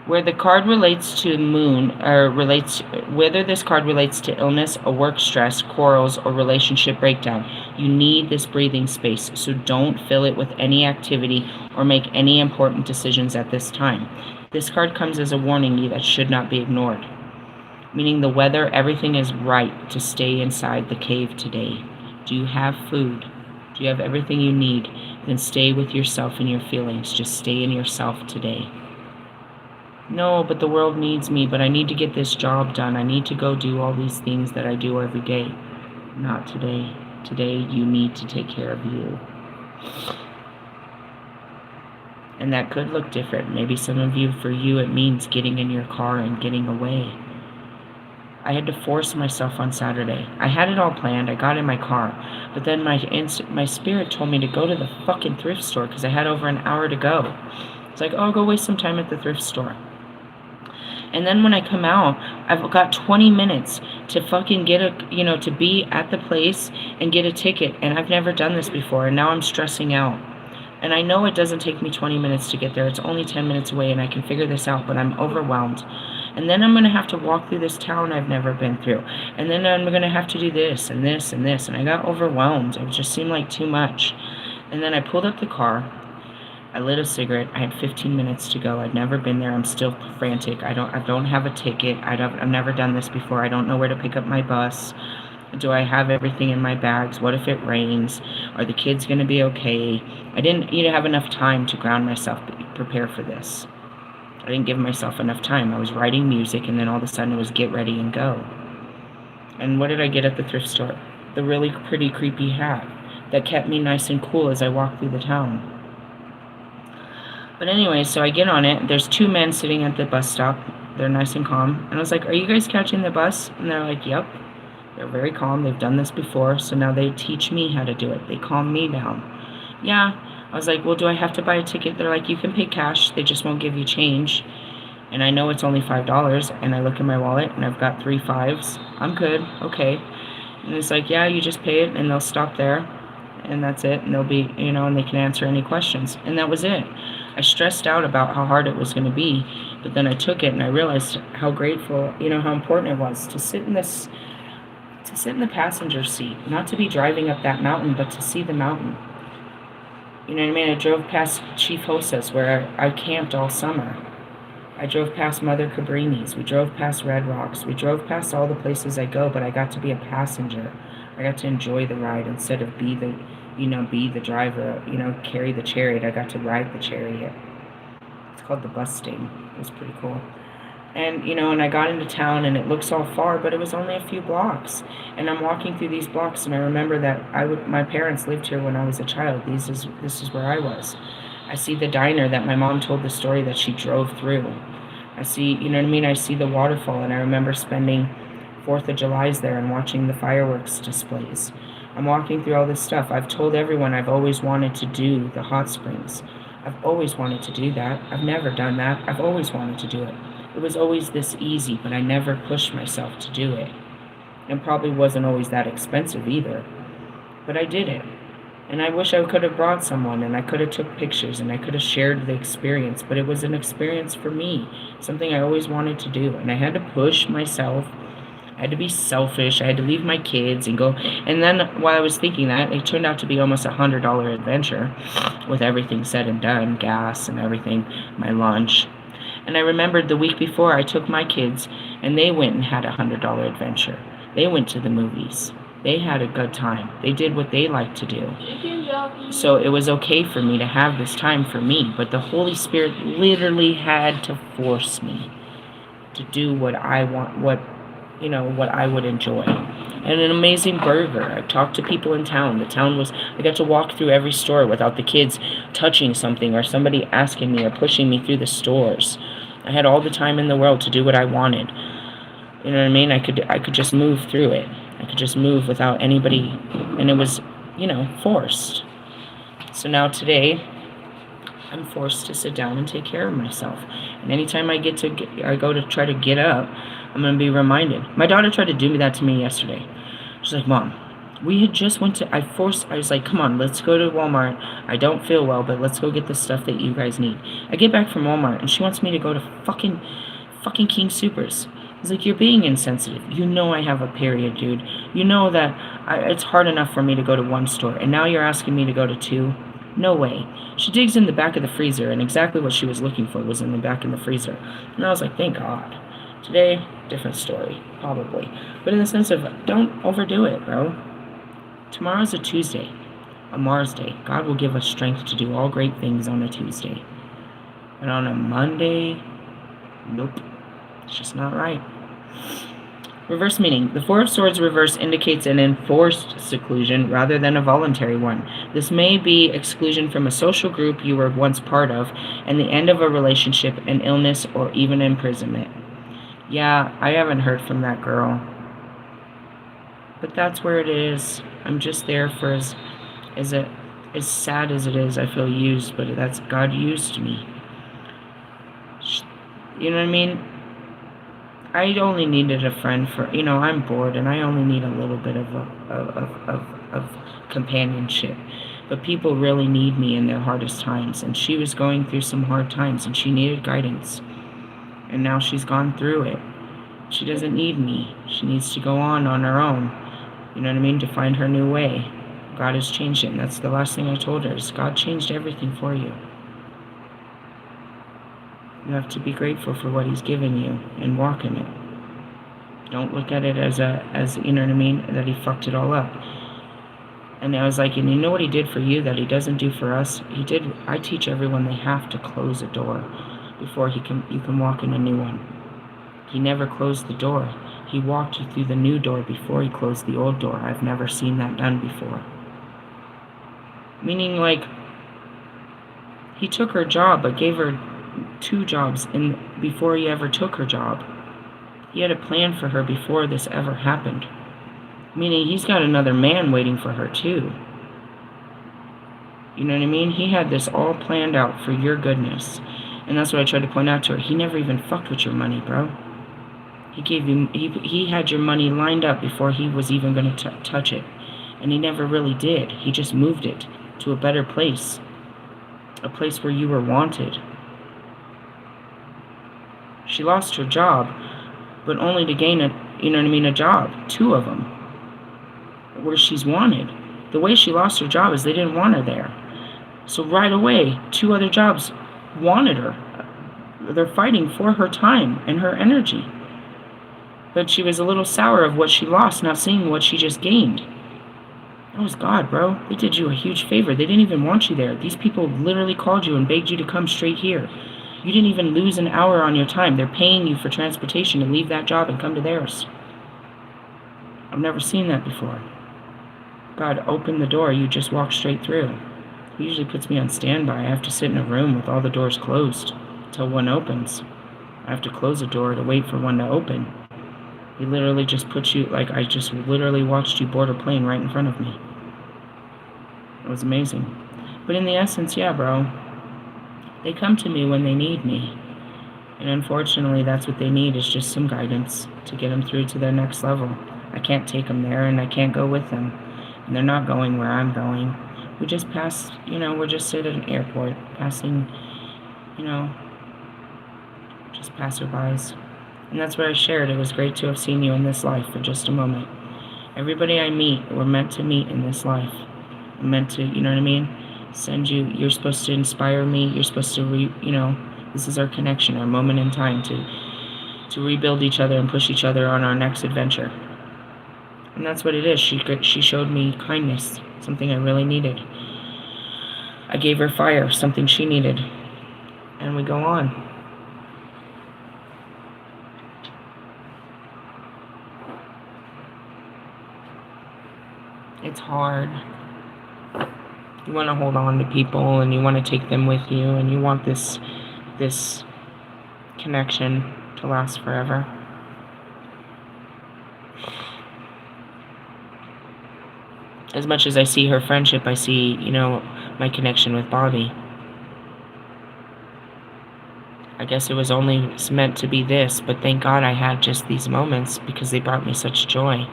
Where the card relates to moon, or whether this card relates to illness, a work stress, quarrels, or relationship breakdown, you need this breathing space, so don't fill it with any activity or make any important decisions at this time. This card comes as a warning that should not be ignored. Meaning the weather, everything is right to stay inside the cave today. Do you have food? Do you have everything you need? Then stay with yourself and your feelings. Just stay in yourself today. No, but the world needs me, but I need to get this job done. I need to go do all these things that I do every day. Not today. Today, you need to take care of you. And that could look different. Maybe some of you, for you, it means getting in your car and getting away. I had to force myself on Saturday. I had it all planned. I got in my car. But then my spirit told me to go to the fucking thrift store because I had over an hour to go. It's like, oh, I'll go waste some time at the thrift store. And then when I come out, I've got 20 minutes to fucking get to be at the place and get a ticket. And I've never done this before. And now I'm stressing out. And I know it doesn't take me 20 minutes to get there. It's only 10 minutes away and I can figure this out, but I'm overwhelmed. And then I'm going to have to walk through this town I've never been through. And then I'm going to have to do this and this and this. And I got overwhelmed. It just seemed like too much. And then I pulled up the car. I lit a cigarette. I had 15 minutes to go. I'd never been there. I'm still frantic. I don't have a ticket. I've never done this before. I don't know where to pick up my bus. Do I have everything in my bags? What if it rains? Are the kids going to be okay? I didn't have enough time to ground myself, prepare for this. I didn't give myself enough time. I was writing music, and then all of a sudden it was get ready and go. And what did I get at the thrift store? The really pretty, creepy hat that kept me nice and cool as I walked through the town. But anyway, so I get on it. There's two men sitting at the bus stop. They're nice and calm. And I was like, are you guys catching the bus? And they're like, yep. They're very calm. They've done this before. So now they teach me how to do it. They calm me down. Yeah. I was like, well, do I have to buy a ticket? They're like, you can pay cash. They just won't give you change. And I know it's only $5. And I look in my wallet and I've got 3 5s. I'm good. Okay. And it's like, yeah, you just pay it and they'll stop there. And that's it. And they'll be, and they can answer any questions. And that was it. I stressed out about how hard it was going to be, but then I took it and I realized how grateful, how important it was to sit in the passenger seat, not to be driving up that mountain, but to see the mountain. You know what I mean? I drove past Chief Hosas where I camped all summer. I drove past Mother Cabrini's. We drove past Red Rocks. We drove past all the places I go, but I got to be a passenger. I got to enjoy the ride instead of be the driver, carry the chariot. I got to ride the chariot. It's called the Busting. It was pretty cool. And I got into town, and it looks all far, but it was only a few blocks. And I'm walking through these blocks, and I remember that my parents lived here when I was a child. This is where I was. I see the diner that my mom told the story that she drove through. I see, I see the waterfall, and I remember spending 4th of July's there and watching the fireworks displays. I'm walking through all this stuff. I've told everyone I've always wanted to do the hot springs. I've always wanted to do that. I've never done that. I've always wanted to do it. It was always this easy, but I never pushed myself to do it. And probably wasn't always that expensive either. But I did it. And I wish I could have brought someone, and I could have took pictures, and I could have shared the experience. But it was an experience for me, something I always wanted to do. And I had to push myself. I had to be selfish. I had to leave my kids and go. And then while I was thinking that, it turned out to be almost $100 adventure with everything said and done, gas and everything, my lunch. And I remembered the week before I took my kids, and they went and had $100 adventure. They went to the movies. They had a good time. They did what they like to do. So it was okay for me to have this time for me, but the Holy Spirit literally had to force me to do what I want, what I would enjoy. And an amazing burger. I talked to people in town. I got to walk through every store without the kids touching something or somebody asking me or pushing me through the stores. I had all the time in the world to do what I wanted. You know what I mean? I could just move through it. I could just move without anybody, and it was, forced. So now today, I'm forced to sit down and take care of myself. And anytime I go to try to get up, I'm going to be reminded. My daughter tried to do that to me yesterday. She's like, Mom, we had just I was like, come on, let's go to Walmart. I don't feel well, but let's go get the stuff that you guys need. I get back from Walmart, and she wants me to go to fucking King Soopers. He's like, you're being insensitive. You know I have a period, dude. You know that it's hard enough for me to go to one store, and now you're asking me to go to two? No way. She digs in the back of the freezer, and exactly what she was looking for was in the back of the freezer. And I was like, thank God. Today, different story, probably. But in the sense of, don't overdo it, bro. Tomorrow's a Tuesday, a Mars day. God will give us strength to do all great things on a Tuesday. And on a Monday, nope. It's just not right. Reverse meaning. The Four of Swords reverse indicates an enforced seclusion rather than a voluntary one. This may be exclusion from a social group you were once part of, and the end of a relationship, an illness, or even imprisonment. Yeah, I haven't heard from that girl. But that's where it is. I'm just there for as sad as it is. I feel used, but that's God used me. You know what I mean? I only needed a friend for, I'm bored, and I only need a little bit of companionship. But people really need me in their hardest times, and she was going through some hard times, and she needed guidance. And now she's gone through it. She doesn't need me. She needs to go on her own, to find her new way. God has changed it, and that's the last thing I told her, is God changed everything for you. You have to be grateful for what He's given you and walk in it. Don't look at it as that He fucked it all up. And I was like, and you know what He did for you that He doesn't do for us? I teach everyone they have to close a door before you can walk in a new one. He never closed the door. He walked you through the new door before He closed the old door. I've never seen that done before. Meaning, He took her job, but gave her 2 jobs before He ever took her job. He had a plan for her before this ever happened. Meaning He's got another man waiting for her too. You know what I mean? He had this all planned out for your goodness. And that's what I tried to point out to her. He never even fucked with your money, bro. He had your money lined up before He was even going to touch it. And He never really did. He just moved it to a better place. A place where you were wanted. She lost her job, but only to gain a job. 2 of them. Where she's wanted. The way she lost her job is they didn't want her there. So right away, 2 other jobs wanted her. They're fighting for her time and her energy. But she was a little sour of what she lost, not seeing what she just gained. That was God, bro. They did you a huge favor. They didn't even want you there. These people literally called you and begged you to come straight here. You didn't even lose an hour on your time. They're paying you for transportation to leave that job and come to theirs. I've never seen that before. God opened the door. You just walk straight through. He usually puts me on standby. I have to sit in a room with all the doors closed until one opens. I have to close a door to wait for one to open. He literally just puts you, like, I just literally watched you board a plane right in front of me. It was amazing. But in the essence, yeah, bro, they come to me when they need me. And unfortunately, that's what they need, is just some guidance to get them through to their next level. I can't take them there, and I can't go with them. And they're not going where I'm going. We just pass, we're just at an airport, passing, just passerbys. And that's what I shared. It was great to have seen you in this life for just a moment. Everybody I meet, we're meant to meet in this life. I'm meant to, you know what I mean? Send you, you're supposed to inspire me. You're supposed to, this is our connection, our moment in time to rebuild each other and push each other on our next adventure. And that's what it is. She showed me kindness, something I really needed. I gave her fire, something she needed. And we go on. It's hard. You want to hold on to people, and you want to take them with you, and you want this connection to last forever. As much as I see her friendship, I see, my connection with Bobby. I guess it was only meant to be this, but thank God I had just these moments, because they brought me such joy.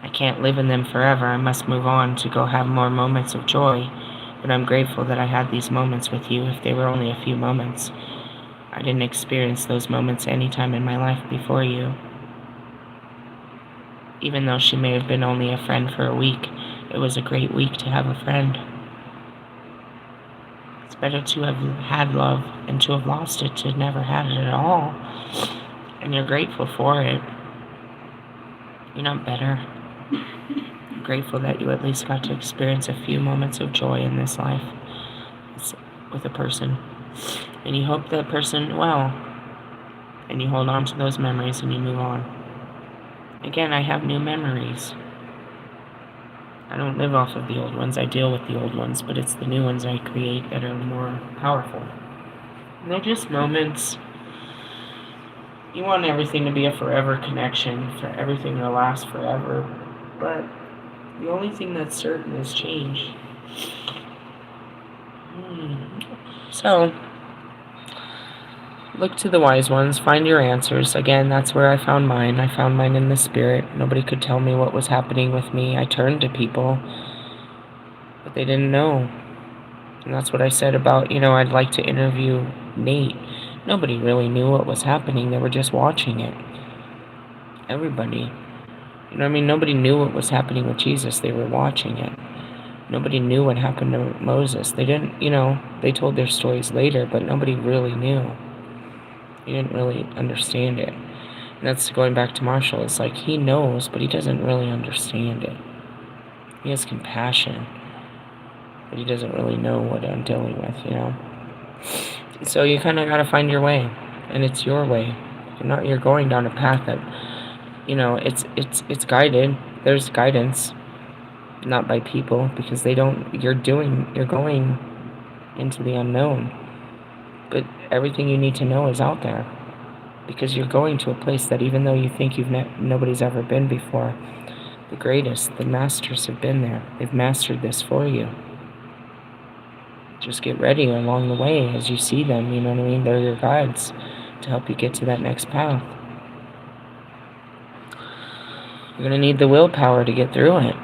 I can't live in them forever. I must move on to go have more moments of joy. But I'm grateful that I had these moments with you, if they were only a few moments. I didn't experience those moments any time in my life before you. Even though she may have been only a friend for a week, it was a great week to have a friend. It's better to have had love and to have lost it to never had it at all. And you're grateful for it. You're not better. I'm grateful that you at least got to experience a few moments of joy in this life with a person. And you hope that person well. And you hold on to those memories and you move on. Again, I have new memories. I don't live off of the old ones. I deal with the old ones, but it's the new ones I create that are more powerful. And they're just moments. You want everything to be a forever connection, for everything to last forever. But the only thing that's certain is change. So, look to the wise ones, find your answers. Again, that's where I found mine. I found mine in the spirit. Nobody could tell me what was happening with me. I turned to people, but they didn't know. And that's what I said about, I'd like to interview Nate. Nobody really knew what was happening. They were just watching it. Everybody. Nobody knew what was happening with Jesus. They were watching it. Nobody knew what happened to Moses. They didn't, they told their stories later, but nobody really knew. He didn't really understand it. And that's going back to Marshall. It's like he knows, but he doesn't really understand it. He has compassion, but he doesn't really know what I'm dealing with, So you kind of got to find your way, and it's your way. You're going down a path that, it's guided. There's guidance, not by people, because you're going into the unknown. But everything you need to know is out there, because you're going to a place that even though you think nobody's ever been before, the greatest, the masters have been there. They've mastered this for you. Just get ready along the way as you see them, They're your guides to help you get to that next path. You're going to need the willpower to get through it.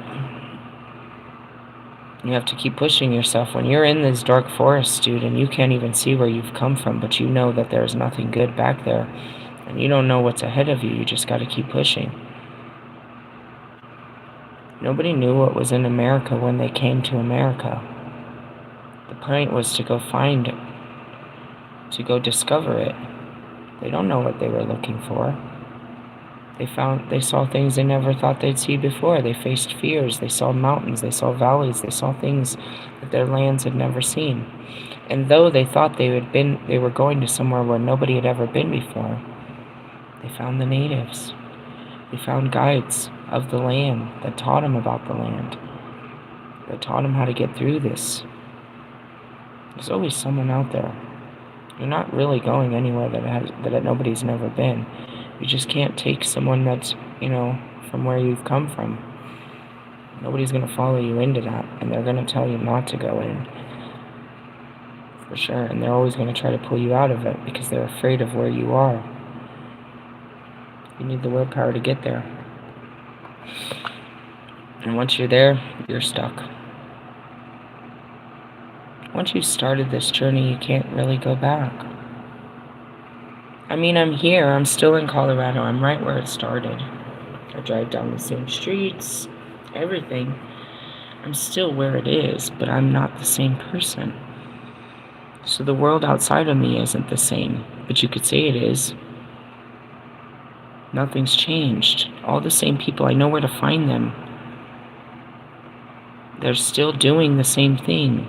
You have to keep pushing yourself. When you're in this dark forest, dude, and you can't even see where you've come from, but you know that there's nothing good back there, and you don't know what's ahead of you, you just got to keep pushing. Nobody knew what was in America when they came to America. The point was to go find it, to go discover it. They don't know what they were looking for. They saw things they never thought they'd see before. They faced fears. They saw mountains. They saw valleys. They saw things that their lands had never seen. And though they thought they were going to somewhere where nobody had ever been before, they found the natives. They found guides of the land that taught them about the land, that taught them how to get through this. There's always someone out there. You're not really going anywhere that nobody's never been. You just can't take someone that's, from where you've come from. Nobody's going to follow you into that, and they're going to tell you not to go in. For sure, and they're always going to try to pull you out of it because they're afraid of where you are. You need the willpower to get there. And once you're there, you're stuck. Once you started this journey, you can't really go back. I mean, I'm here. I'm still in Colorado. I'm right where it started. I drive down the same streets, everything. I'm still where it is, but I'm not the same person. So the world outside of me isn't the same, but you could say it is. Nothing's changed. All the same people, I know where to find them. They're still doing the same thing.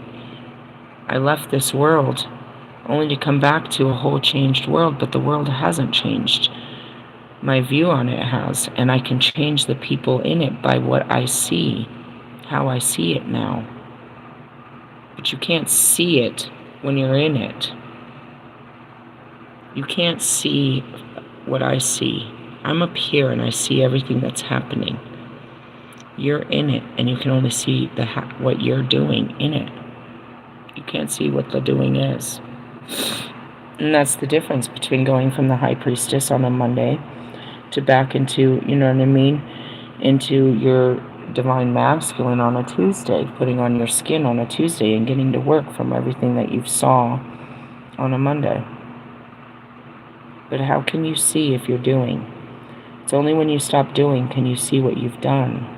I left this world only to come back to a whole changed world, but the world hasn't changed. My view on it has, and I can change the people in it by what I see, how I see it now. But you can't see it when you're in it. You can't see what I see. I'm up here and I see everything that's happening. You're in it, and you can only see what you're doing in it. You can't see what the doing is. And that's the difference between going from the High Priestess on a Monday to back into, into your Divine Masculine on a Tuesday, putting on your skin on a Tuesday and getting to work from everything that you saw on a Monday. But how can you see if you're doing? It's only when you stop doing can you see what you've done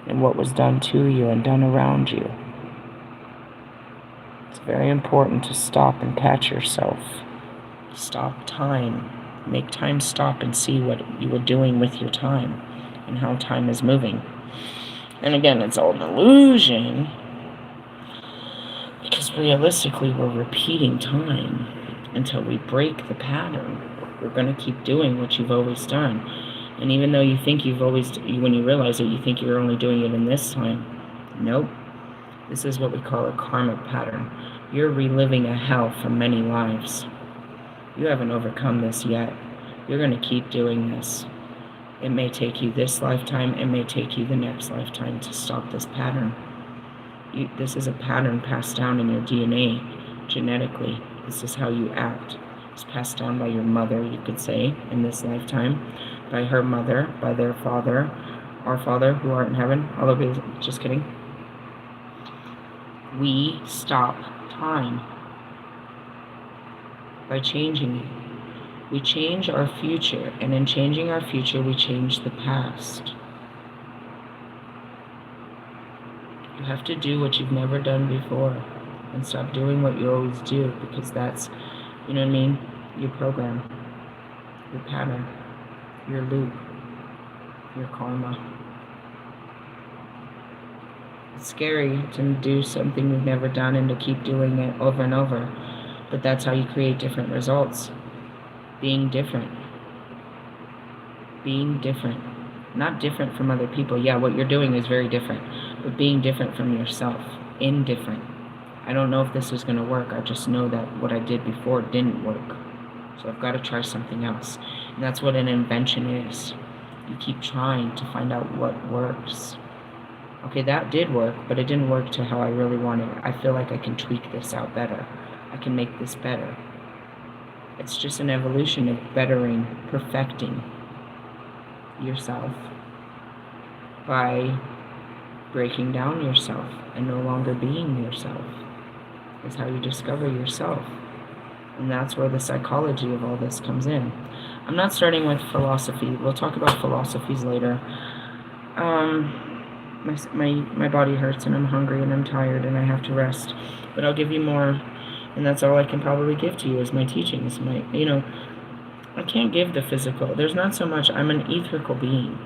and what was done to you and done around you. It's very important to stop and catch yourself. Stop time. Make time stop and see what you were doing with your time and how time is moving. And again, it's all an illusion because realistically we're repeating time until we break the pattern. We're going to keep doing what you've always done. And even though you think when you realize it, you think you're only doing it in this time. Nope. This is what we call a karmic pattern. You're reliving a hell from many lives. You haven't overcome this yet. You're going to keep doing this. It may take you this lifetime. It may take you the next lifetime to stop this pattern. This is a pattern passed down in your DNA, genetically. This is how you act. It's passed down by your mother, you could say, in this lifetime. By her mother, by their father, our Father who art in heaven. Although, just kidding. We stop time by changing it. We change our future, and in changing our future, we change the past. You have to do what you've never done before, and stop doing what you always do, because that's, your program, your pattern, your loop, your karma. It's scary to do something we've never done and to keep doing it over and over, but that's how you create different results. Being different. Being different. Not different from other people. Yeah, what you're doing is very different, but being different from yourself. Indifferent. I don't know if this is going to work. I just know that what I did before didn't work. So I've got to try something else. And that's what an invention is. You keep trying to find out what works. Okay, that did work, but it didn't work to how I really wanted it. I feel like I can tweak this out better. I can make this better. It's just an evolution of bettering, perfecting yourself by breaking down yourself and no longer being yourself. Is how you discover yourself. And that's where the psychology of all this comes in. I'm not starting with philosophy. We'll talk about philosophies later. My body hurts and I'm hungry and I'm tired and I have to rest. But I'll give you more, and that's all I can probably give to you is my teachings. I can't give the physical. There's not so much, I'm an etherical being.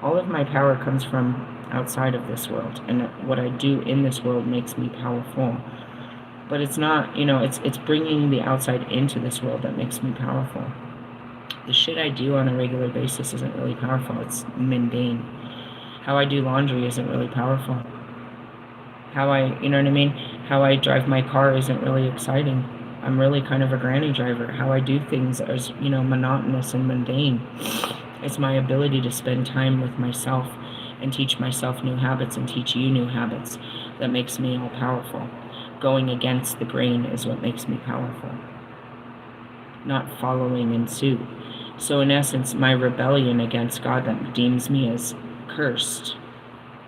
All of my power comes from outside of this world, and what I do in this world makes me powerful. But it's not, it's bringing the outside into this world that makes me powerful. The shit I do on a regular basis isn't really powerful. It's mundane. How I do laundry isn't really powerful. How I, you know what I mean? How I drive my car isn't really exciting. I'm really kind of a granny driver. How I do things is, monotonous and mundane. It's my ability to spend time with myself and teach myself new habits and teach you new habits that makes me all powerful. Going against the grain is what makes me powerful, not following in suit. So in essence, my rebellion against God that deems me as cursed,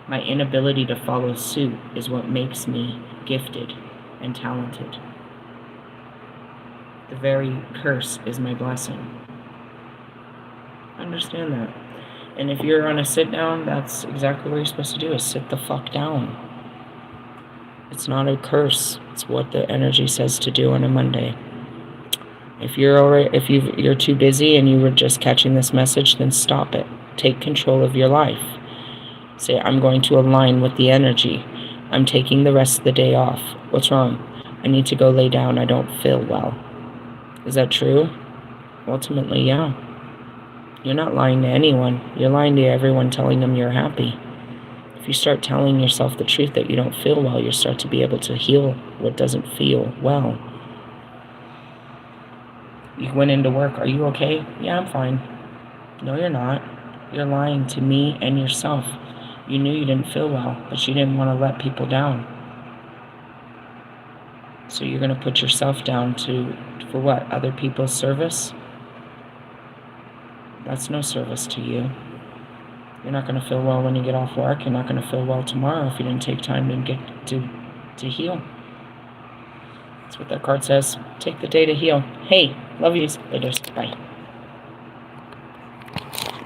my inability to follow suit is what makes me gifted and talented. The very curse is my blessing. Understand that. And if you're on a sit down, that's exactly what you're supposed to do, is sit the fuck down. It's not a curse. It's what the energy says to do on a Monday. If you're too busy and you were just catching this message, then stop it. Take control of your life. Say, I'm going to align with the energy. I'm taking the rest of the day off. What's wrong? I need to go lay down. I don't feel well. Is that true? Ultimately, yeah. You're not lying to anyone. You're lying to everyone, telling them you're happy. If you start telling yourself the truth that you don't feel well, you start to be able to heal what doesn't feel well. You went into work. Are you okay? Yeah, I'm fine. No, you're not. You're lying to me and yourself. You knew you didn't feel well, but you didn't want to let people down. So you're going to put yourself down for what? Other people's service? That's no service to you. You're not going to feel well when you get off work. You're not going to feel well tomorrow if you didn't take time to heal. That's what that card says. Take the day to heal. Hey, love yous. Later. Bye.